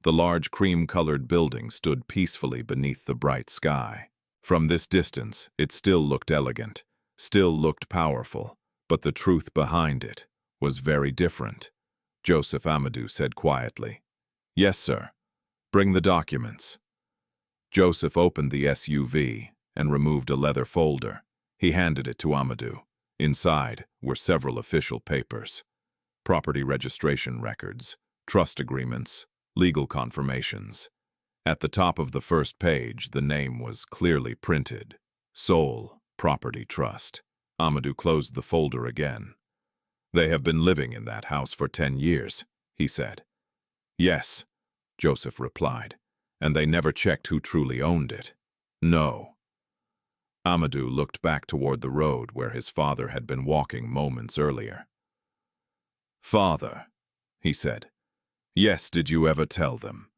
Speaker 1: The large cream-colored building stood peacefully beneath the bright sky. From this distance, it still looked elegant, still looked powerful, but the truth behind it was very different. Joseph Amadu said quietly, "Yes, sir. Bring the documents." Joseph opened the SUV and removed a leather folder. He handed it to Amadu. Inside were several official papers, property registration records, trust agreements, legal confirmations. At the top of the first page, the name was clearly printed: Soule Property Trust. Amadu closed the folder again. They have been living in that house for 10 years, he said. Yes, Joseph replied, and they never checked who truly owned it. No. Amadu looked back toward the road where his father had been walking moments earlier. Father, he said. Yes, did you ever tell them?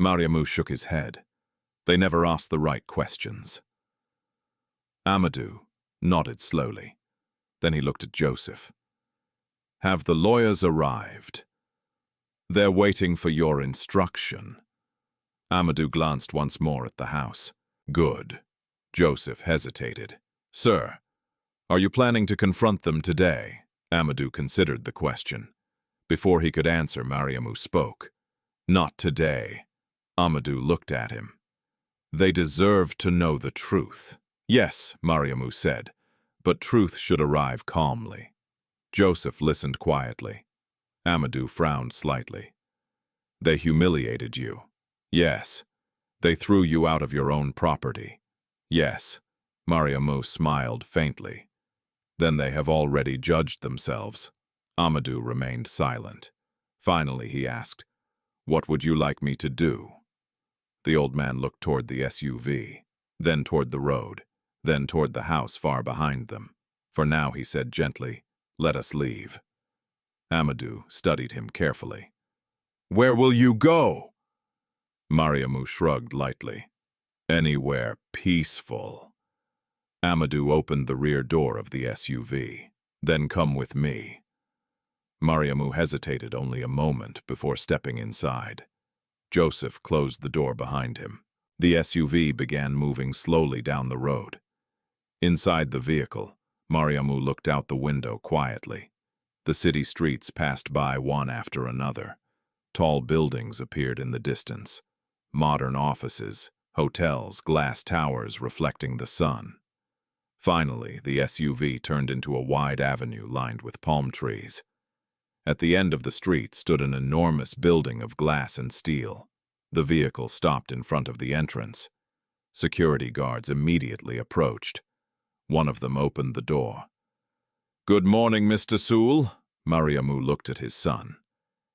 Speaker 1: Mariamu shook his head. They never asked the right questions. Amadu nodded slowly. Then he looked at Joseph. Have the lawyers arrived? They're waiting for your instruction. Amadu glanced once more at the house. Good. Joseph hesitated. Sir, are you planning to confront them today? Amadu considered the question. Before he could answer, Mariamu spoke. Not today. Amadu looked at him. They deserve to know the truth. Yes, Mariamu said, but truth should arrive calmly. Joseph listened quietly. Amadu frowned slightly. They humiliated you. Yes. They threw you out of your own property. Yes. Mariamu smiled faintly. Then they have already judged themselves. Amadu remained silent. Finally he asked, What would you like me to do? The old man looked toward the SUV, then toward the road, then toward the house far behind them. For now, he said gently, Let us leave. Amadu studied him carefully. Where will you go? Mariamu shrugged lightly. Anywhere peaceful. Amadu opened the rear door of the SUV. Then come with me. Mariamu hesitated only a moment before stepping inside. Joseph closed the door behind him. The SUV began moving slowly down the road. Inside the vehicle, Mariamu looked out the window quietly. The city streets passed by one after another. Tall buildings appeared in the distance. Modern offices, hotels, glass towers reflecting the sun. Finally, the SUV turned into a wide avenue lined with palm trees. At the end of the street stood an enormous building of glass and steel. The vehicle stopped in front of the entrance. Security guards immediately approached. One of them opened the door. Good morning, Mr. Soule. Mariamu looked at his son.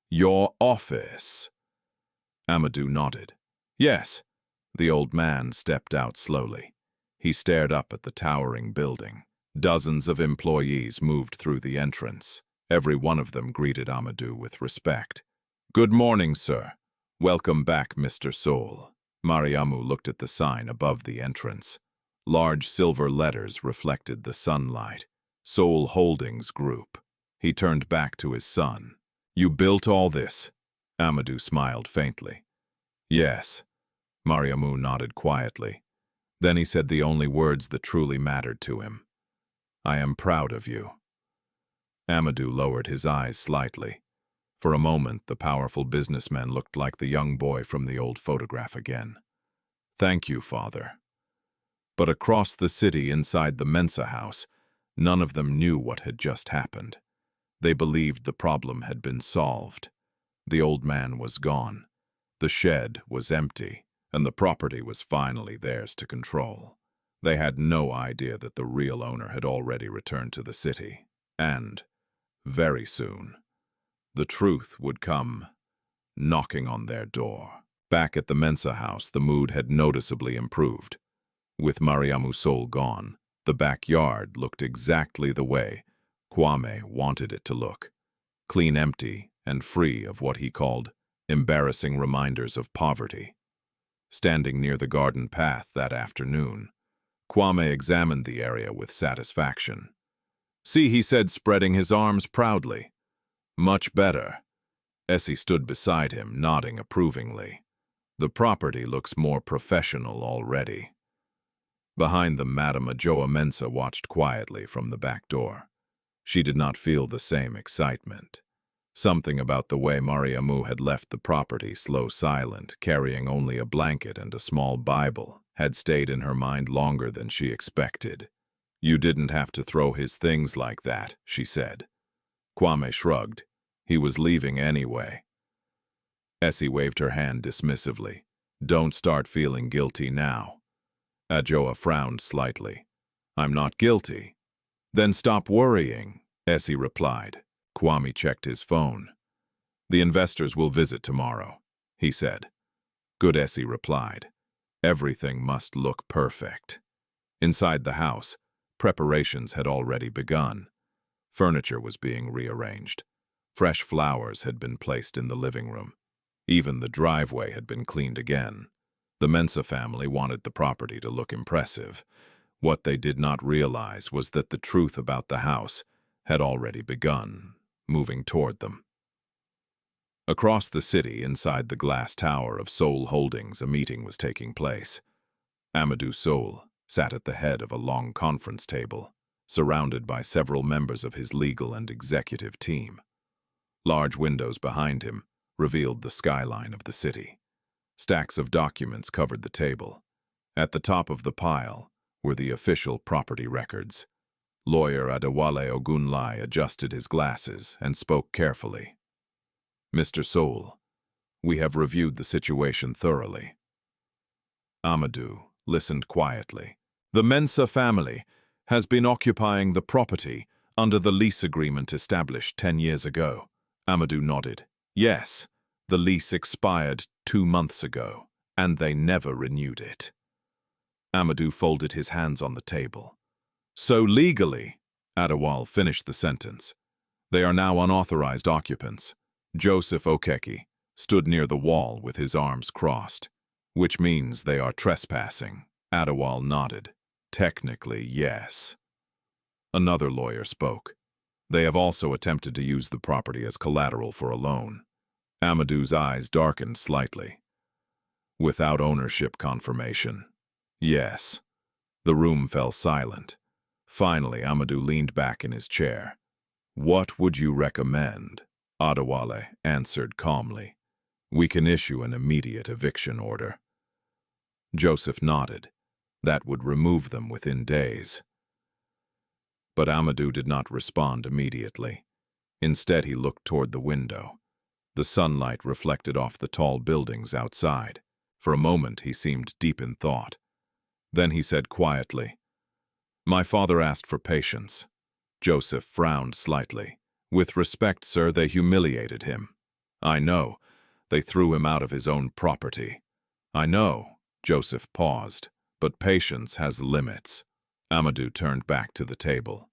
Speaker 1: Your office. Amadu nodded. Yes. The old man stepped out slowly. He stared up at the towering building. Dozens of employees moved through the entrance. Every one of them greeted Amadu with respect. Good morning, sir. Welcome back, Mr. Soule. Mariamu looked at the sign above the entrance. Large silver letters reflected the sunlight. Soule Holdings Group. He turned back to his son. You built all this? Amadu smiled faintly. Yes. Mariamu nodded quietly. Then he said the only words that truly mattered to him. I am proud of you. Amadu lowered his eyes slightly. For a moment, the powerful businessman looked like the young boy from the old photograph again. Thank you, father. But across the city inside the Mensah house, none of them knew what had just happened. They believed the problem had been solved. The old man was gone. The shed was empty, and the property was finally theirs to control. They had no idea that the real owner had already returned to the city. And, very soon, the truth would come knocking on their door. Back at the Mensah house, the mood had noticeably improved. With Mariamou Soule gone, the backyard looked exactly the way Kwame wanted it to look. Clean, empty, and free of what he called embarrassing reminders of poverty. Standing near the garden path that afternoon, Kwame examined the area with satisfaction. See, he said, spreading his arms proudly. Much better. Essie stood beside him, nodding approvingly. The property looks more professional already. Behind them, Madame Ajoa Mensah watched quietly from the back door. She did not feel the same excitement. Something about the way Mariamu had left the property slow silent, carrying only a blanket and a small Bible, had stayed in her mind longer than she expected. You didn't have to throw his things like that, she said. Kwame shrugged. He was leaving anyway. Essie waved her hand dismissively. Don't start feeling guilty now. Adjoa frowned slightly. I'm not guilty. Then stop worrying, Essie replied. Kwame checked his phone. The investors will visit tomorrow, he said. Good, Essie replied. Everything must look perfect. Inside the house, preparations had already begun. Furniture was being rearranged. Fresh flowers had been placed in the living room. Even the driveway had been cleaned again. The Mensah family wanted the property to look impressive. What they did not realize was that the truth about the house had already begun, moving toward them. Across the city, inside the glass tower of Soule Holdings, a meeting was taking place. Mariamou Soule sat at the head of a long conference table, surrounded by several members of his legal and executive team. Large windows behind him revealed the skyline of the city. Stacks of documents covered the table. At the top of the pile were the official property records. Lawyer Adewale Ogunlai adjusted his glasses and spoke carefully. Mr. Soule, we have reviewed the situation thoroughly. Amadu listened quietly. The Mensah family has been occupying the property under the lease agreement established 10 years ago. Amadu nodded. Yes, the lease expired 2 months ago, and they never renewed it. Amadu folded his hands on the table. So legally, Adewale finished the sentence, they are now unauthorized occupants. Joseph Okeke stood near the wall with his arms crossed, which means they are trespassing. Adewale nodded. Technically, yes. Another lawyer spoke. They have also attempted to use the property as collateral for a loan. Amadu's eyes darkened slightly. Without ownership confirmation. Yes. The room fell silent. Finally, Amadu leaned back in his chair. What would you recommend? Adewale answered calmly. We can issue an immediate eviction order. Joseph nodded. That would remove them within days. But Amadu did not respond immediately. Instead, he looked toward the window. The sunlight reflected off the tall buildings outside. For a moment, he seemed deep in thought. Then he said quietly, My father asked for patience. Joseph frowned slightly. With respect, sir, they humiliated him. I know. They threw him out of his own property. I know. Joseph paused. But patience has limits. Amadu turned back to the table.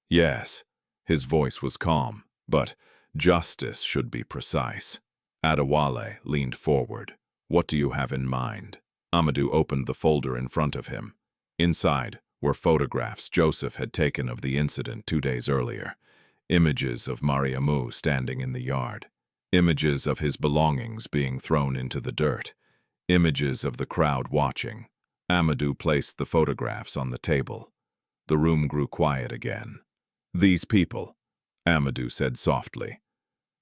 Speaker 1: Yes. His voice was calm, but justice should be precise. Adewale leaned forward. What do you have in mind? Amadu opened the folder in front of him. Inside were photographs Joseph had taken of the incident 2 days earlier. Images of Mariamu standing in the yard. Images of his belongings being thrown into the dirt. Images of the crowd watching. Amadu placed the photographs on the table. The room grew quiet again. These people, Amadu said softly,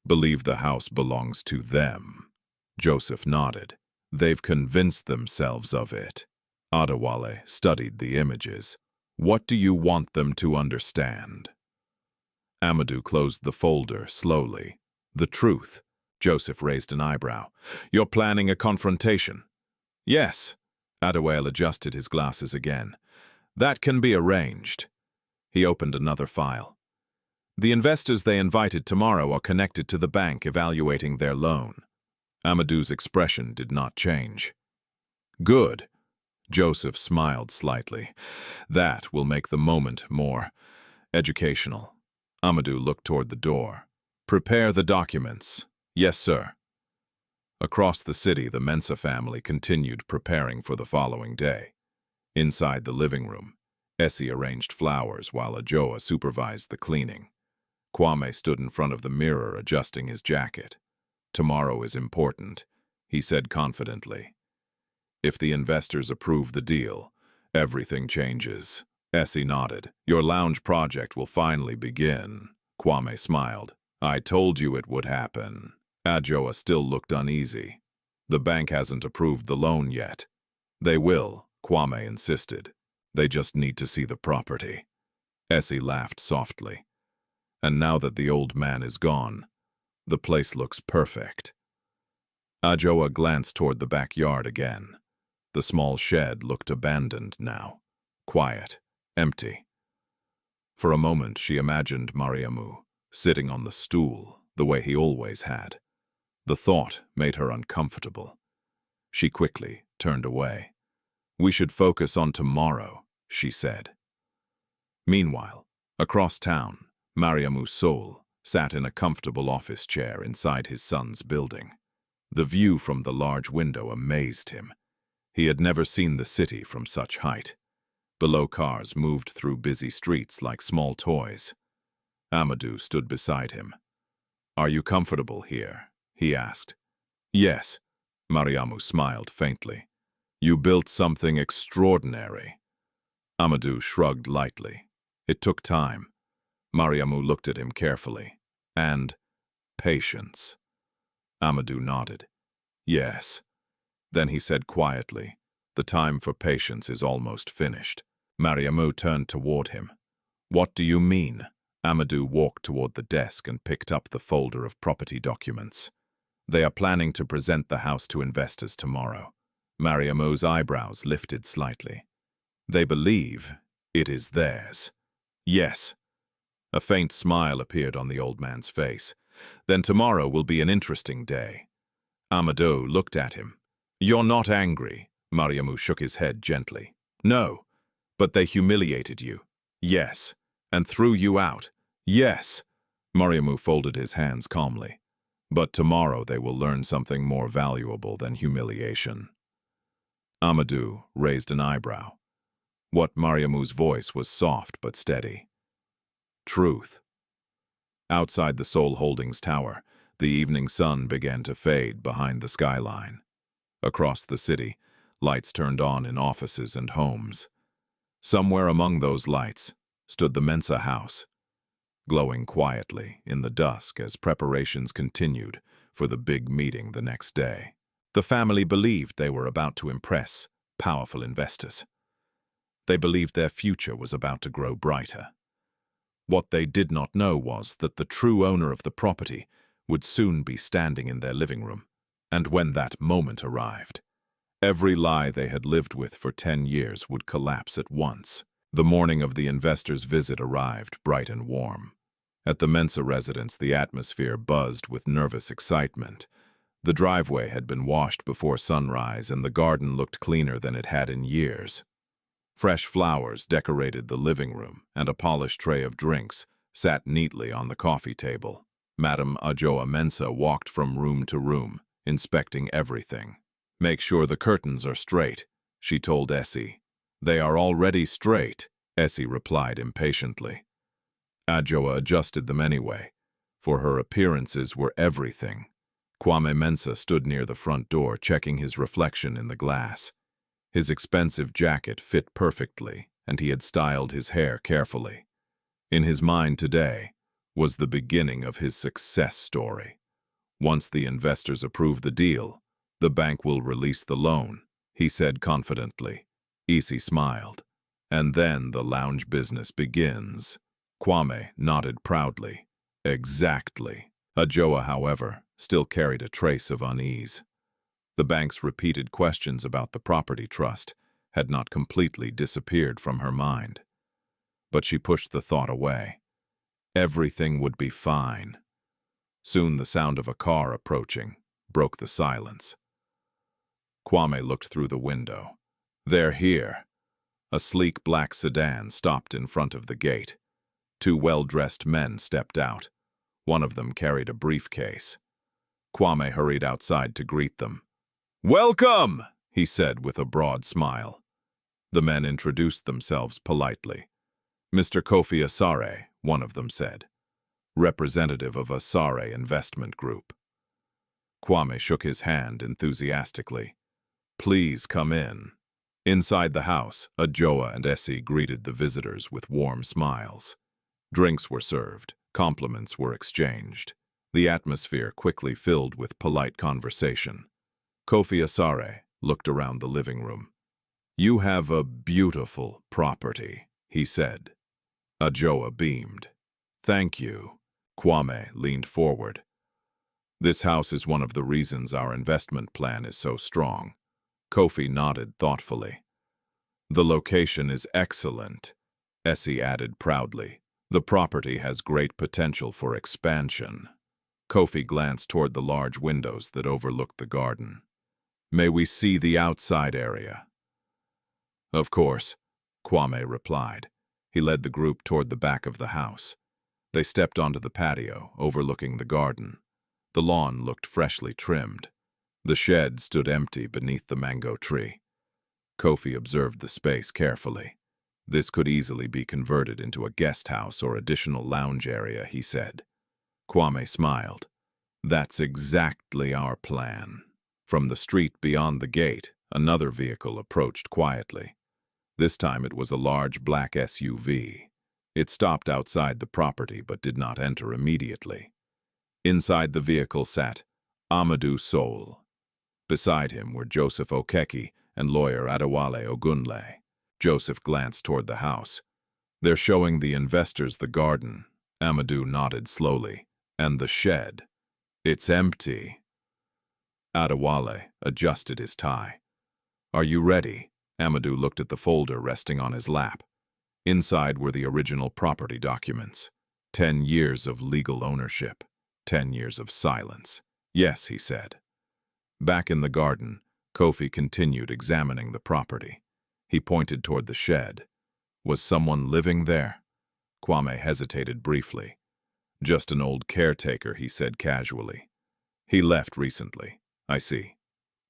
Speaker 1: believe the house belongs to them. Joseph nodded. They've convinced themselves of it. Adewale studied the images. What do you want them to understand? Amadu closed the folder slowly. The truth. Joseph raised an eyebrow. You're planning a confrontation? Yes. Adewale adjusted his glasses again. That can be arranged. He opened another file. The investors they invited tomorrow are connected to the bank evaluating their loan. Amadu's expression did not change. Good. Joseph smiled slightly. That will make the moment more educational. Amadu looked toward the door. Prepare the documents. Yes, sir. Across the city, the Mensah family continued preparing for the following day. Inside the living room, Essie arranged flowers while Ajoa supervised the cleaning. Kwame stood in front of the mirror adjusting his jacket. Tomorrow is important, he said confidently. If the investors approve the deal, everything changes. Essie nodded. Your lounge project will finally begin. Kwame smiled. I told you it would happen. Ajoa still looked uneasy. The bank hasn't approved the loan yet. They will, Kwame insisted. They just need to see the property. Essie laughed softly. And now that the old man is gone, the place looks perfect. Ajoa glanced toward the backyard again. The small shed looked abandoned now, quiet, empty. For a moment she imagined Mariamu, sitting on the stool, the way he always had. The thought made her uncomfortable. She quickly turned away. "We should focus on tomorrow," she said. Meanwhile, across town, Mariamou Soule sat in a comfortable office chair inside his son's building. The view from the large window amazed him. He had never seen the city from such height. Below, cars moved through busy streets like small toys. Amadu stood beside him. "Are you comfortable here?" he asked. "Yes," Mariamu smiled faintly. "You built something extraordinary." Amadu shrugged lightly. It took time. Mariamu looked at him carefully. "And patience." Amadu nodded. "Yes." Then he said quietly, "The time for patience is almost finished." Mariamu turned toward him. "What do you mean?" Amadu walked toward the desk and picked up the folder of property documents. "They are planning to present the house to investors tomorrow." Mariamu's eyebrows lifted slightly. "They believe it is theirs." "Yes." A faint smile appeared on the old man's face. "Then tomorrow will be an interesting day." Amadu looked at him. "You're not angry?" Mariamu shook his head gently. "No. But they humiliated you." "Yes." "And threw you out." "Yes." Mariamu folded his hands calmly. "But tomorrow they will learn something more valuable than humiliation." Amadu raised an eyebrow. What Mariamu's voice was soft but steady. "Truth." Outside the Soule Holdings tower, the evening sun began to fade behind the skyline. Across the city, lights turned on in offices and homes. Somewhere among those lights stood the Mensah house, glowing quietly in the dusk as preparations continued for the big meeting the next day. The family believed they were about to impress powerful investors. They believed their future was about to grow brighter. What they did not know was that the true owner of the property would soon be standing in their living room, and when that moment arrived, every lie they had lived with for 10 years would collapse at once. The morning of the investors' visit arrived bright and warm. At the Mensah residence, the atmosphere buzzed with nervous excitement. The driveway had been washed before sunrise, and the garden looked cleaner than it had in years. Fresh flowers decorated the living room, and a polished tray of drinks sat neatly on the coffee table. Madame Ajoa Mensah walked from room to room, inspecting everything. "Make sure the curtains are straight," she told Essie. "They are already straight," Essie replied impatiently. Ajoa adjusted them anyway, for her appearances were everything. Kwame Mensah stood near the front door, checking his reflection in the glass. His expensive jacket fit perfectly, and he had styled his hair carefully. In his mind today was the beginning of his success story. Once the investors approve the deal, the bank will release the loan, he said confidently. Essie smiled. "And then the lounge business begins." Kwame nodded proudly. "Exactly." Ajoa, however, still carried a trace of unease. The bank's repeated questions about the property trust had not completely disappeared from her mind. But she pushed the thought away. Everything would be fine. Soon the sound of a car approaching broke the silence. Kwame looked through the window. "They're here." A sleek black sedan stopped in front of the gate. 2 well-dressed men stepped out. One of them carried a briefcase. Kwame hurried outside to greet them. "Welcome," he said with a broad smile. The men introduced themselves politely. "Mr. Kofi Asare," one of them said, "representative of Asare Investment Group." Kwame shook his hand enthusiastically. "Please come in." Inside the house, Ajoa and Essie greeted the visitors with warm smiles. Drinks were served, compliments were exchanged. The atmosphere quickly filled with polite conversation. Kofi Asare looked around the living room. "You have a beautiful property," he said. Ajoa beamed. "Thank you." Kwame leaned forward. "This house is one of the reasons our investment plan is so strong." Kofi nodded thoughtfully. "The location is excellent," Essie added proudly. "The property has great potential for expansion." Kofi glanced toward the large windows that overlooked the garden. "May we see the outside area?" "Of course," Kwame replied. He led the group toward the back of the house. They stepped onto the patio, overlooking the garden. The lawn looked freshly trimmed. The shed stood empty beneath the mango tree. Kofi observed the space carefully. "This could easily be converted into a guest house or additional lounge area," he said. Kwame smiled. "That's exactly our plan." From the street beyond the gate, another vehicle approached quietly. This time it was a large black SUV. It stopped outside the property but did not enter immediately. Inside the vehicle sat Mariamou Soule. Beside him were Joseph Okeke and lawyer Adewale Ogunle. Joseph glanced toward the house. "They're showing the investors the garden," Amadu nodded slowly. "And the shed. It's empty." Adewale adjusted his tie. "Are you ready?" Amadu looked at the folder resting on his lap. Inside were the original property documents. 10 years of legal ownership. 10 years of silence. "Yes," he said. Back in the garden, Kofi continued examining the property. He pointed toward the shed. Was someone living there? Kwame hesitated briefly. "Just an old caretaker," he said casually. "He left recently." "I see,"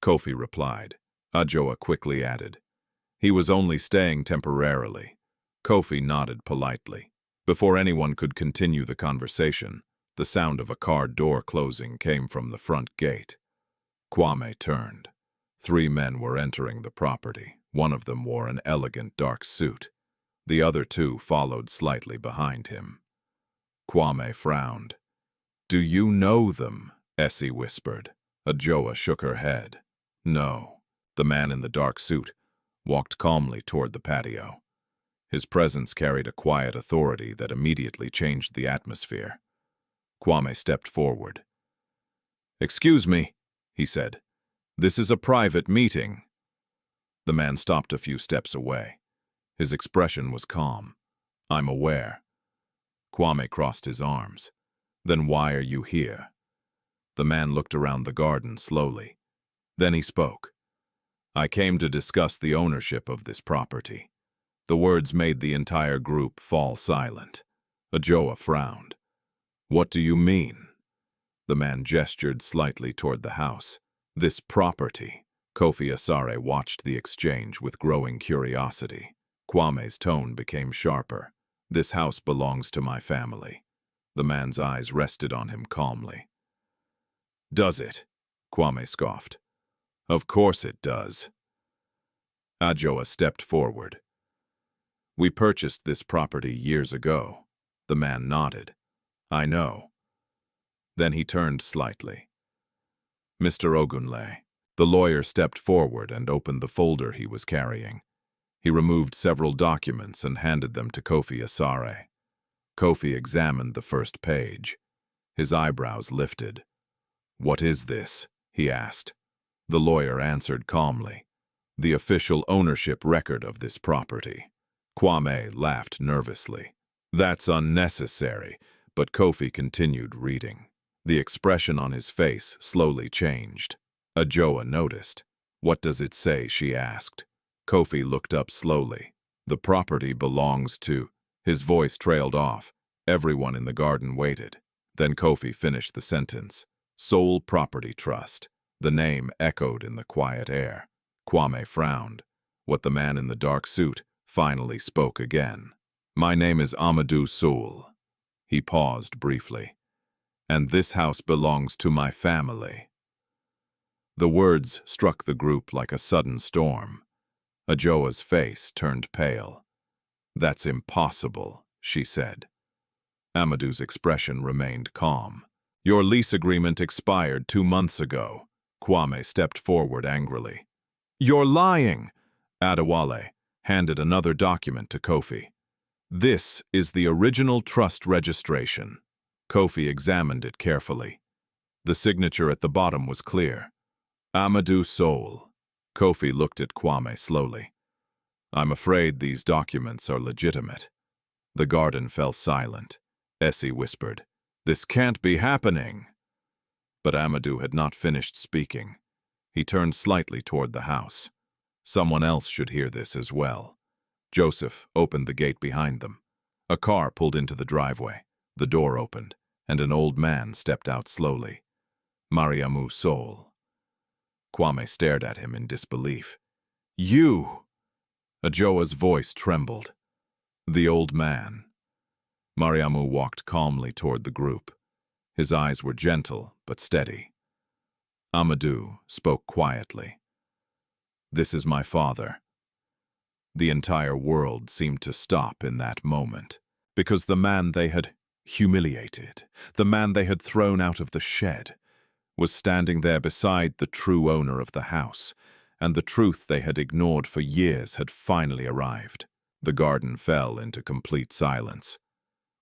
Speaker 1: Kofi replied. Ajoa quickly added, "He was only staying temporarily." Kofi nodded politely. Before anyone could continue the conversation, the sound of a car door closing came from the front gate. Kwame turned. 3 men were entering the property. One of them wore an elegant dark suit. The other 2 followed slightly behind him. Kwame frowned. "Do you know them?" Essie whispered. Ajoa shook her head. "No." The man in the dark suit walked calmly toward the patio. His presence carried a quiet authority that immediately changed the atmosphere. Kwame stepped forward. "Excuse me," he said. "This is a private meeting." The man stopped a few steps away. His expression was calm. "I'm aware." Kwame crossed his arms. "Then why are you here?" The man looked around the garden slowly. Then he spoke. "I came to discuss the ownership of this property." The words made the entire group fall silent. Ajoa frowned. "What do you mean?" The man gestured slightly toward the house. "This property." Kofi Asare watched the exchange with growing curiosity. Kwame's tone became sharper. "This house belongs to my family." The man's eyes rested on him calmly. "Does it?" Kwame scoffed. "Of course it does." Ajoa stepped forward. "We purchased this property years ago." The man nodded. "I know." Then he turned slightly. "Mr. Ogunle." The lawyer stepped forward and opened the folder he was carrying. He removed several documents and handed them to Kofi Asare. Kofi examined the first page. His eyebrows lifted. "What is this?" he asked. The lawyer answered calmly. "The official ownership record of this property." Kwame laughed nervously. "That's unnecessary," but Kofi continued reading. The expression on his face slowly changed. Ajoa noticed. "What does it say?" she asked. Kofi looked up slowly. "The property belongs to—" His voice trailed off. Everyone in the garden waited. Then Kofi finished the sentence. "Soule Property Trust." The name echoed in the quiet air. Kwame frowned. What the man in the dark suit finally spoke again. "My name is Mariamou Soule." He paused briefly. "And this house belongs to my family." The words struck the group like a sudden storm. Ajoa's face turned pale. "That's impossible," she said. Amadu's expression remained calm. "Your lease agreement expired 2 months ago." Kwame stepped forward angrily. "You're lying!" Adewale handed another document to Kofi. This is the original trust registration. Kofi examined it carefully. The signature at the bottom was clear. Mariamou Soule. Kofi looked at Kwame slowly. I'm afraid these documents are legitimate. The garden fell silent. Essie whispered, This can't be happening. But Amadu had not finished speaking. He turned slightly toward the house. Someone else should hear this as well. Joseph opened the gate behind them. A car pulled into the driveway. The door opened, and an old man stepped out slowly. Mariamou Soule. Kwame stared at him in disbelief. You! Ajoa's voice trembled. The old man. Mariamu walked calmly toward the group. His eyes were gentle but steady. Amadu spoke quietly. This is my father. The entire world seemed to stop in that moment, because the man they had humiliated, the man they had thrown out of the shed, was standing there beside the true owner of the house, and the truth they had ignored for years had finally arrived. The garden fell into complete silence.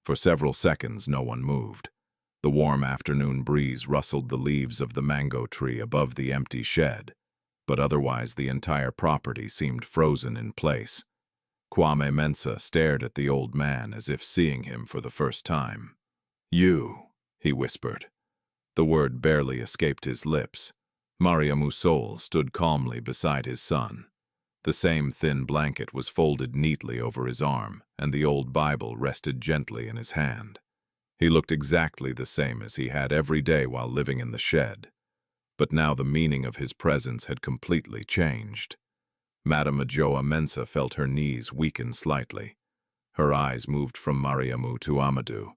Speaker 1: For several seconds, no one moved. The warm afternoon breeze rustled the leaves of the mango tree above the empty shed, but otherwise the entire property seemed frozen in place. Kwame Mensah stared at the old man as if seeing him for the first time. You, he whispered. The word barely escaped his lips. Mariamou Soule stood calmly beside his son. The same thin blanket was folded neatly over his arm, and the old Bible rested gently in his hand. He looked exactly the same as he had every day while living in the shed. But now the meaning of his presence had completely changed. Madame Ajoa Mensah felt her knees weaken slightly. Her eyes moved from Mariamu to Amadu,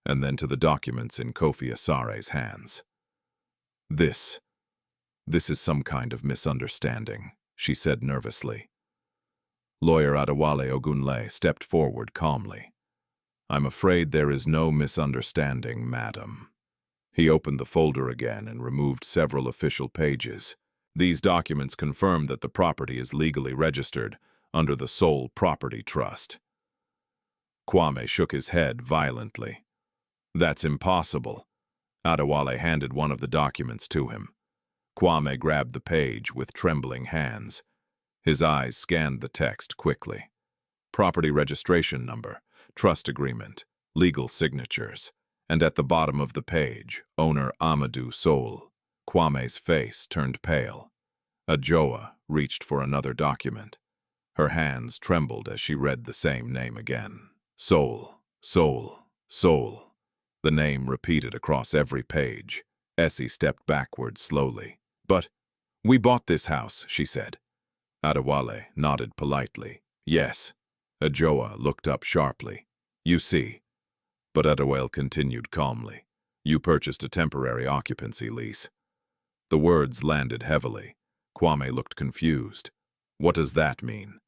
Speaker 1: and then to the documents in Kofi Asare's hands. This is some kind of misunderstanding, she said nervously. Lawyer Adewale Ogunle stepped forward calmly. I'm afraid there is no misunderstanding, madam. He opened the folder again and removed several official pages. These documents confirm that the property is legally registered under the Soule Property Trust. Kwame shook his head violently. That's impossible. Adewale handed one of the documents to him. Kwame grabbed the page with trembling hands. His eyes scanned the text quickly. Property registration number, trust agreement, legal signatures, and at the bottom of the page, owner Mariamou Soule. Kwame's face turned pale. Ajoa reached for another document. Her hands trembled as she read the same name again. Soule, Soule, Soule. The name repeated across every page. Essie stepped backward slowly. But we bought this house, she said. Adewale nodded politely. Yes. Ajoa looked up sharply. You see. But Adewale continued calmly. You purchased a temporary occupancy lease. The words landed heavily. Kwame looked confused. What does that mean?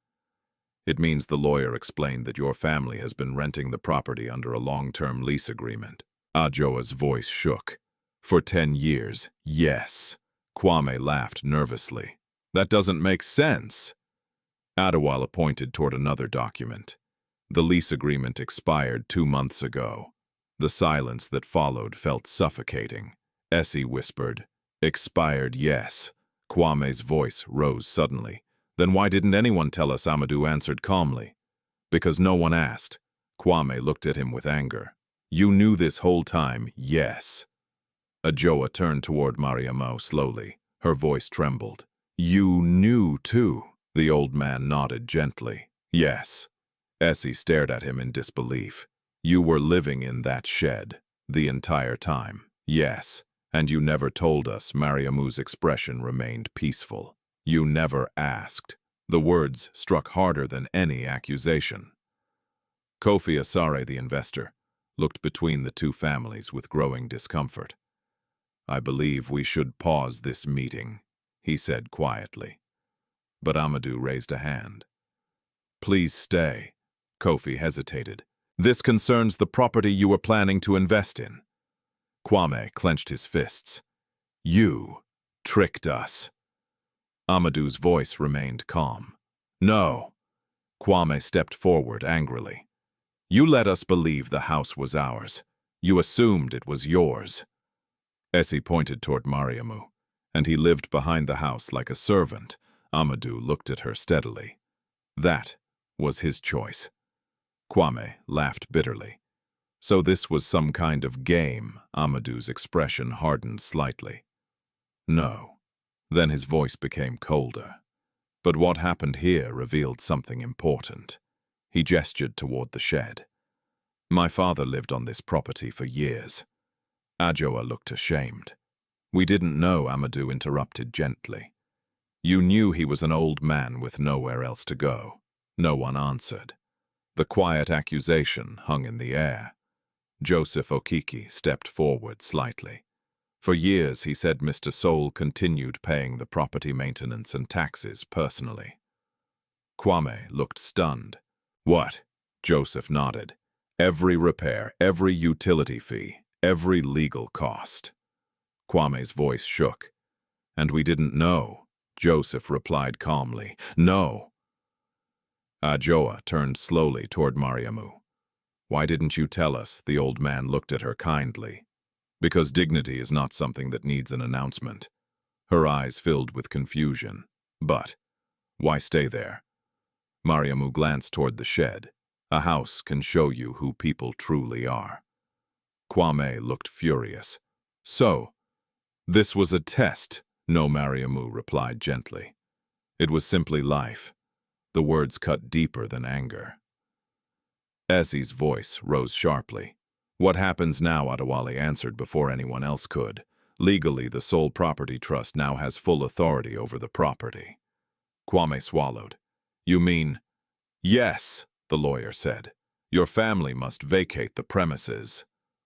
Speaker 1: It means the lawyer explained that your family has been renting the property under a long-term lease agreement. Ajoa's voice shook. For 10 years, yes. Kwame laughed nervously. That doesn't make sense. Adewale pointed toward another document. The lease agreement expired 2 months ago. The silence that followed felt suffocating. Essie whispered, Expired, yes. Kwame's voice rose suddenly. Then why didn't anyone tell us? Amadu answered calmly. Because no one asked. Kwame looked at him with anger. You knew this whole time, yes. Ajoa turned toward Mariamou slowly. Her voice trembled. You knew too. The old man nodded gently. Yes. Essie stared at him in disbelief. You were living in that shed the entire time. Yes. And you never told us. Mariamou's expression remained peaceful. You never asked. The words struck harder than any accusation. Kofi Asare, the investor, looked between the two families with growing discomfort. I believe we should pause this meeting, he said quietly. But Amadu raised a hand. Please stay. Kofi hesitated. This concerns the property you were planning to invest in. Kwame clenched his fists. You tricked us. Amadu's voice remained calm. No. Kwame stepped forward angrily. You let us believe the house was ours. You assumed it was yours. Essie pointed toward Mariamu, and he lived behind the house like a servant. Amadu looked at her steadily. That was his choice. Kwame laughed bitterly. So this was some kind of game. Amadu's expression hardened slightly. No. Then his voice became colder. But what happened here revealed something important. He gestured toward the shed. My father lived on this property for years. Ajoa looked ashamed. We didn't know, Amadu interrupted gently. You knew he was an old man with nowhere else to go. No one answered. The quiet accusation hung in the air. Joseph Okiki stepped forward slightly. For years, he said Mr. Soule continued paying the property maintenance and taxes personally. Kwame looked stunned. What? Joseph nodded. Every repair, every utility fee, every legal cost. Kwame's voice shook. And we didn't know, Joseph replied calmly. No. Ajoa turned slowly toward Mariamu. Why didn't you tell us? The old man looked at her kindly. Because dignity is not something that needs an announcement. Her eyes filled with confusion. But why stay there? Mariamu glanced toward the shed. A house can show you who people truly are. Kwame looked furious. So, this was a test, no, Mariamu replied gently. It was simply life. The words cut deeper than anger. Essie's voice rose sharply. What happens now? Adewale answered before anyone else could. Legally, the Soule Property Trust now has full authority over the property. Kwame swallowed. You mean? Yes, the lawyer said. Your family must vacate the premises.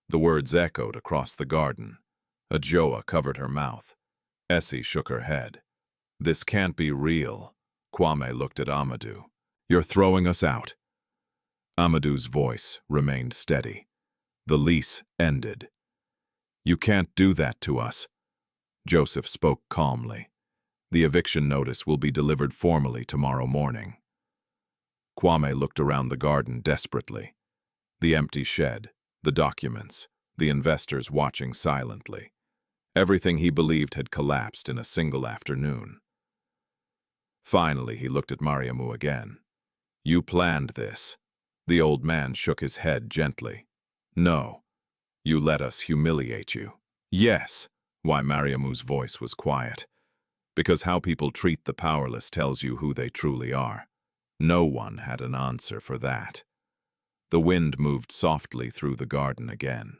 Speaker 1: The words echoed across the garden. Ajoa covered her mouth. Essie shook her head. This can't be real. Kwame looked at Amadu. You're throwing us out. Amadu's voice remained steady. The lease ended. You can't do that to us. Joseph spoke calmly. The eviction notice will be delivered formally tomorrow morning. Kwame looked around the garden desperately. The empty shed, the documents, the investors watching silently. Everything he believed had collapsed in a single afternoon. Finally, he looked at Mariamu again. You planned this. The old man shook his head gently. No. You let us humiliate you. Yes. Why? Mariamu's voice was quiet. Because how people treat the powerless tells you who they truly are. No one had an answer for that. The wind moved softly through the garden again.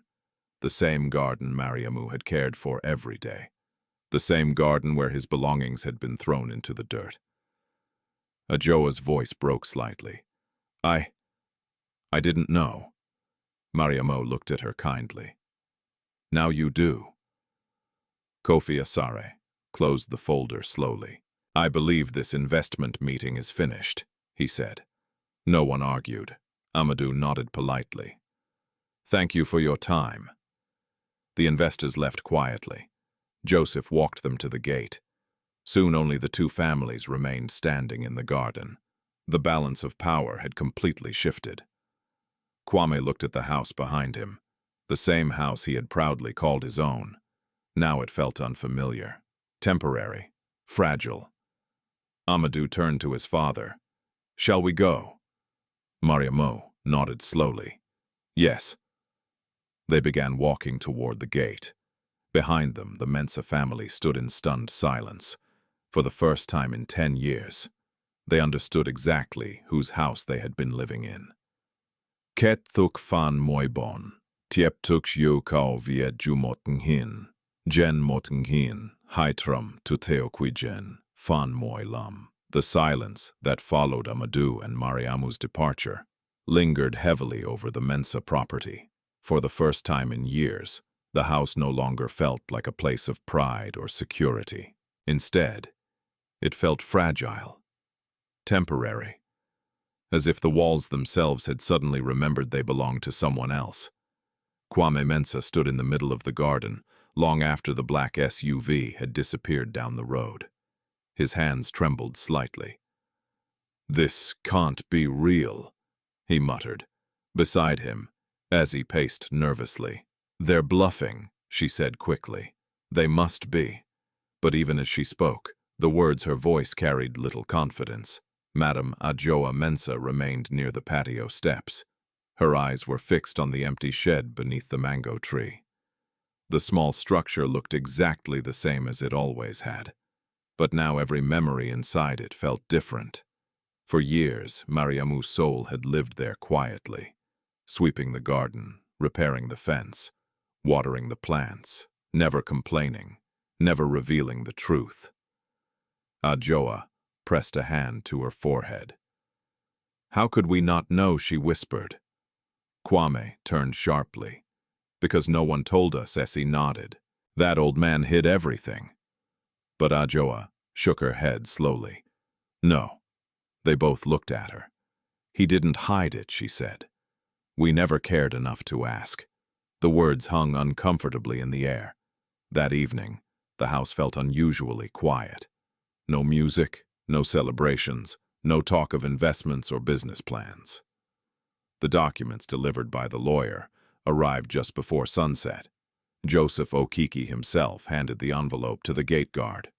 Speaker 1: The same garden Mariamu had cared for every day. The same garden where his belongings had been thrown into the dirt. Ajoa's voice broke slightly. I didn't know. Mariamu looked at her kindly. Now you do. Kofi Asare closed the folder slowly. I believe this investment meeting is finished, he said. No one argued. Amadu nodded politely. Thank you for your time. The investors left quietly. Joseph walked them to the gate. Soon only the two families remained standing in the garden. The balance of power had completely shifted. Kwame looked at the house behind him, the same house he had proudly called his own. Now it felt unfamiliar, temporary, fragile. Amadu turned to his father. Shall we go? Mariamu nodded slowly. Yes. They began walking toward the gate. Behind them, the Mensah family stood in stunned silence. For the first time in 10 years, they understood exactly whose house they had been living in. Ket thuk fan moi bon, tiep tuk yu kao viet ju moten hin, jen moten hin, haitram tu theo qui jen, fan moi lam. The silence that followed Amadu and Mariamu's departure lingered heavily over the Mensah property. For the first time in years, the house no longer felt like a place of pride or security. Instead, it felt fragile, temporary, as if the walls themselves had suddenly remembered they belonged to someone else. Kwame Mensah stood in the middle of the garden, long after the black SUV had disappeared down the road. His hands trembled slightly. "This can't be real," he muttered. Beside him, Ezzy paced nervously. "They're bluffing," she said quickly. "They must be." But even as she spoke, the words her voice carried little confidence. Madame Adjoa Mensah remained near the patio steps. Her eyes were fixed on the empty shed beneath the mango tree. The small structure looked exactly the same as it always had, but now every memory inside it felt different. For years, Mariamou Soule had lived there quietly, sweeping the garden, repairing the fence, watering the plants, never complaining, never revealing the truth. Adjoa pressed a hand to her forehead. "How could we not know?" she whispered. Kwame turned sharply. "Because no one told us," Essie nodded. "That old man hid everything." But Adjoa shook her head slowly. "No." They both looked at her. "He didn't hide it," she said. "We never cared enough to ask." The words hung uncomfortably in the air. That evening, the house felt unusually quiet. No music, no celebrations, no talk of investments or business plans. The documents delivered by the lawyer arrived just before sunset. Joseph Okiki himself handed the envelope to the gate guard.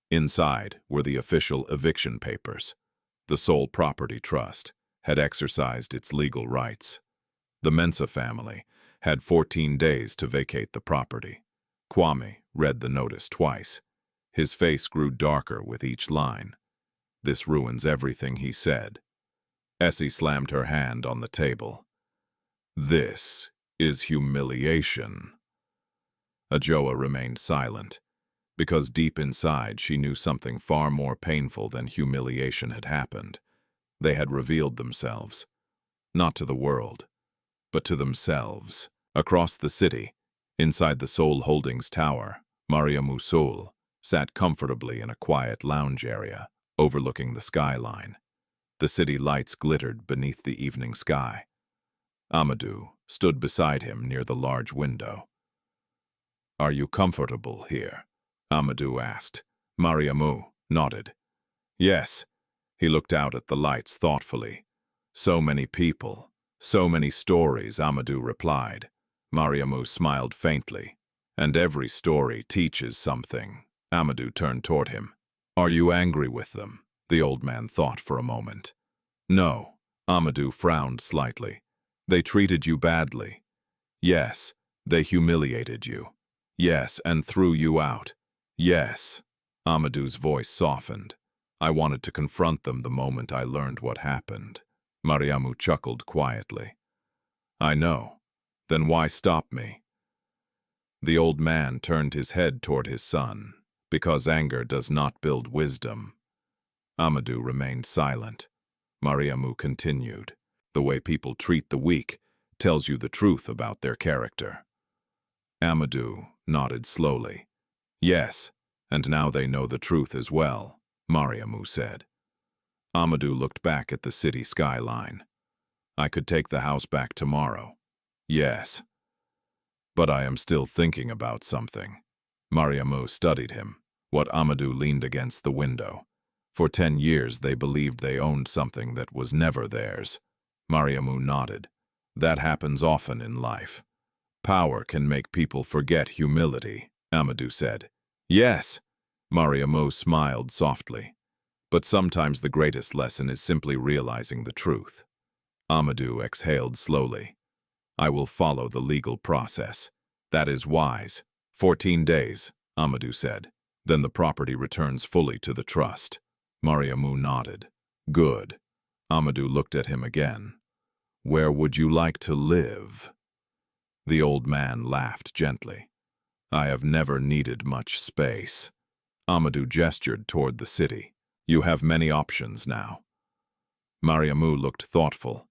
Speaker 1: Inside were the official eviction papers. The sole property trust had exercised its legal rights. The Mensah family had 14 days to vacate the property. Kwame read the notice twice. His face grew darker with each line. "This ruins everything," he said. Essie slammed her hand on the table. "This is humiliation." Adjoa remained silent, because deep inside she knew something far more painful than humiliation had happened. They had revealed themselves, not to the world, but to themselves. Across the city, inside the Soule Holdings Tower, Mariamou Soule sat comfortably in a quiet lounge area, overlooking the skyline. The city lights glittered beneath the evening sky. Amadu stood beside him near the large window. "Are you comfortable here?" Amadu asked. Mariamou nodded. "Yes." He looked out at the lights thoughtfully. "So many people, so many stories," Amadu replied. Mariamou smiled faintly. "And every story teaches something." Amadu turned toward him. "Are you angry with them?" The old man thought for a moment. "No." Amadu frowned slightly. "They treated you badly." "Yes." "They humiliated you." "Yes, and threw you out." "Yes." Amadu's voice softened. "I wanted to confront them the moment I learned what happened." Mariamu chuckled quietly. "I know. Then why stop me?" The old man turned his head toward his son. "Because anger does not build wisdom." Amadu remained silent. Mariamu continued. "The way people treat the weak tells you the truth about their character." Amadu nodded slowly. "Yes, and now they know the truth as well," Mariamu said. Amadu looked back at the city skyline. "I could take the house back tomorrow." "Yes." "But I am still thinking about something." Mariamu studied him, what Amadu leaned against the window. For 10 years they believed they owned something that was never theirs. Mariamu nodded. "That happens often in life. Power can make people forget humility," Amadu said. "Yes." Mariamu smiled softly. "But sometimes the greatest lesson is simply realizing the truth." Amadu exhaled slowly. "I will follow the legal process. That is wise." 14 days, Amadu said. "Then the property returns fully to the trust." Mariamu nodded. "Good." Amadu looked at him again. "Where would you like to live?" The old man laughed gently. "I have never needed much space." Amadu gestured toward the city. "You have many options now." Mariamu looked thoughtful.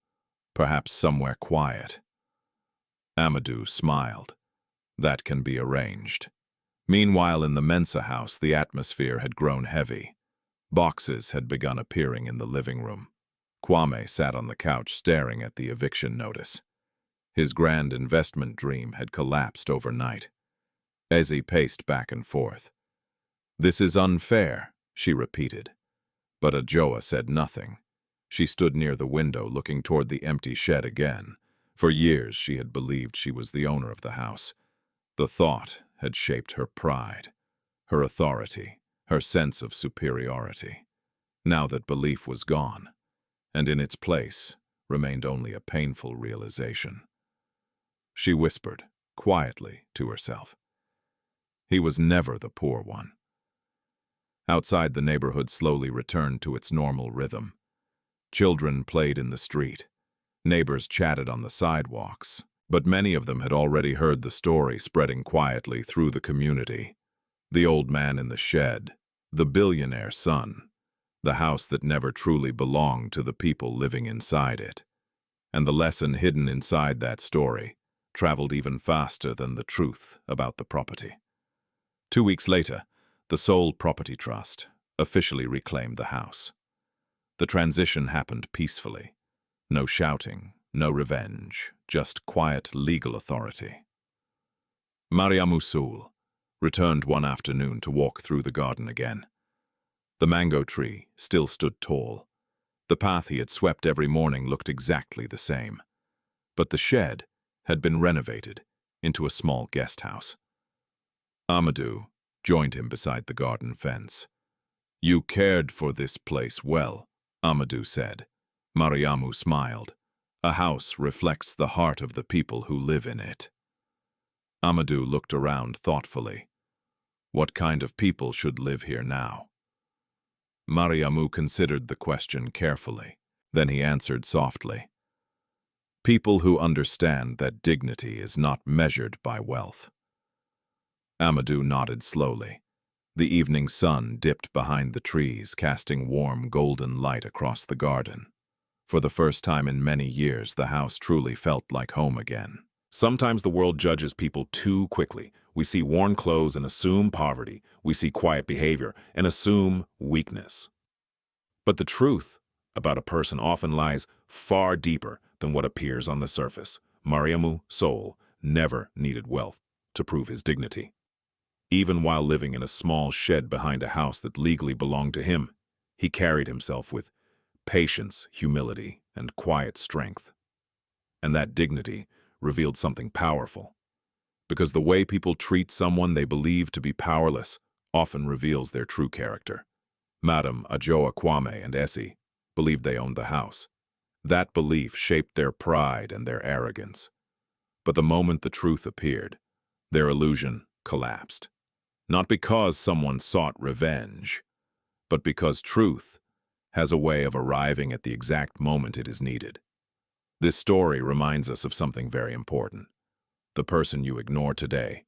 Speaker 1: "Perhaps somewhere quiet." Amadu smiled. "That can be arranged." Meanwhile, in the Mensah house, the atmosphere had grown heavy. Boxes had begun appearing in the living room. Kwame sat on the couch staring at the eviction notice. His grand investment dream had collapsed overnight. Ezzy paced back and forth. "This is unfair," she repeated. But Adjoa said nothing. She stood near the window, looking toward the empty shed again. For years she had believed she was the owner of the house. The thought had shaped her pride, her authority, her sense of superiority. Now that belief was gone, and in its place remained only a painful realization. She whispered, quietly, to herself. He was never the poor one. Outside, the neighborhood slowly returned to its normal rhythm. Children played in the street. Neighbors chatted on the sidewalks, but many of them had already heard the story spreading quietly through the community. The old man in the shed, the billionaire son, the house that never truly belonged to the people living inside it. And the lesson hidden inside that story traveled even faster than the truth about the property. 2 weeks later, the Soule Property Trust officially reclaimed the house. The transition happened peacefully. No shouting, no revenge, just quiet legal authority. Mariamou Soule returned one afternoon to walk through the garden again. The mango tree still stood tall. The path he had swept every morning looked exactly the same. But the shed had been renovated into a small guest house. Amadu joined him beside the garden fence. "You cared for this place well," Amadu said. Mariamu smiled. "A house reflects the heart of the people who live in it." Amadu looked around thoughtfully. What kind of people should live here now? Mariamu considered the question carefully. Then he answered softly. People who understand that dignity is not measured by wealth. Amadu nodded slowly. The evening sun dipped behind the trees, casting warm golden light across the garden. For the first time in many years, the house truly felt like home again.
Speaker 2: Sometimes the world judges people too quickly. We see worn clothes and assume poverty. We see quiet behavior and assume weakness. But the truth about a person often lies far deeper than what appears on the surface. Mariamou Soule never needed wealth to prove his dignity. Even while living in a small shed behind a house that legally belonged to him, he carried himself with patience, humility, and quiet strength. And that dignity revealed something powerful. Because the way people treat someone they believe to be powerless often reveals their true character. Madame Ajoa Kwame and Essie believed they owned the house. That belief shaped their pride and their arrogance. But the moment the truth appeared, their illusion collapsed. Not because someone sought revenge, but because truth has a way of arriving at the exact moment it is needed. This story reminds us of something very important. The person you ignore today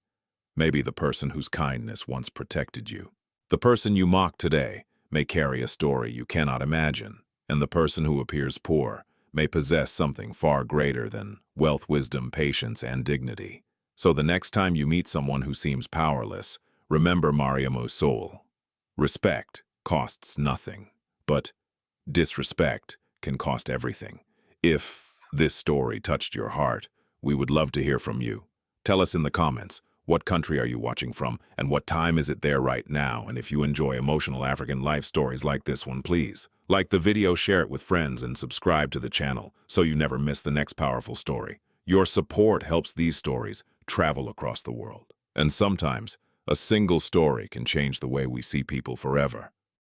Speaker 2: may be the person whose kindness once protected you. The person you mock today may carry a story you cannot imagine, and the person who appears poor may possess something far greater than wealth, wisdom, patience, and dignity. So the next time you meet someone who seems powerless, remember Mariamou Soule. Respect costs nothing, but disrespect can cost everything. If this story touched your heart, we would love to hear from you. Tell us in the comments, what country are you watching from, and what time is it there right now? And if you enjoy emotional African life stories like this one, please like the video, share it with friends, and subscribe to the channel so you never miss the next powerful story. Your support helps these stories travel across the world. And sometimes, a single story can change the way we see people forever.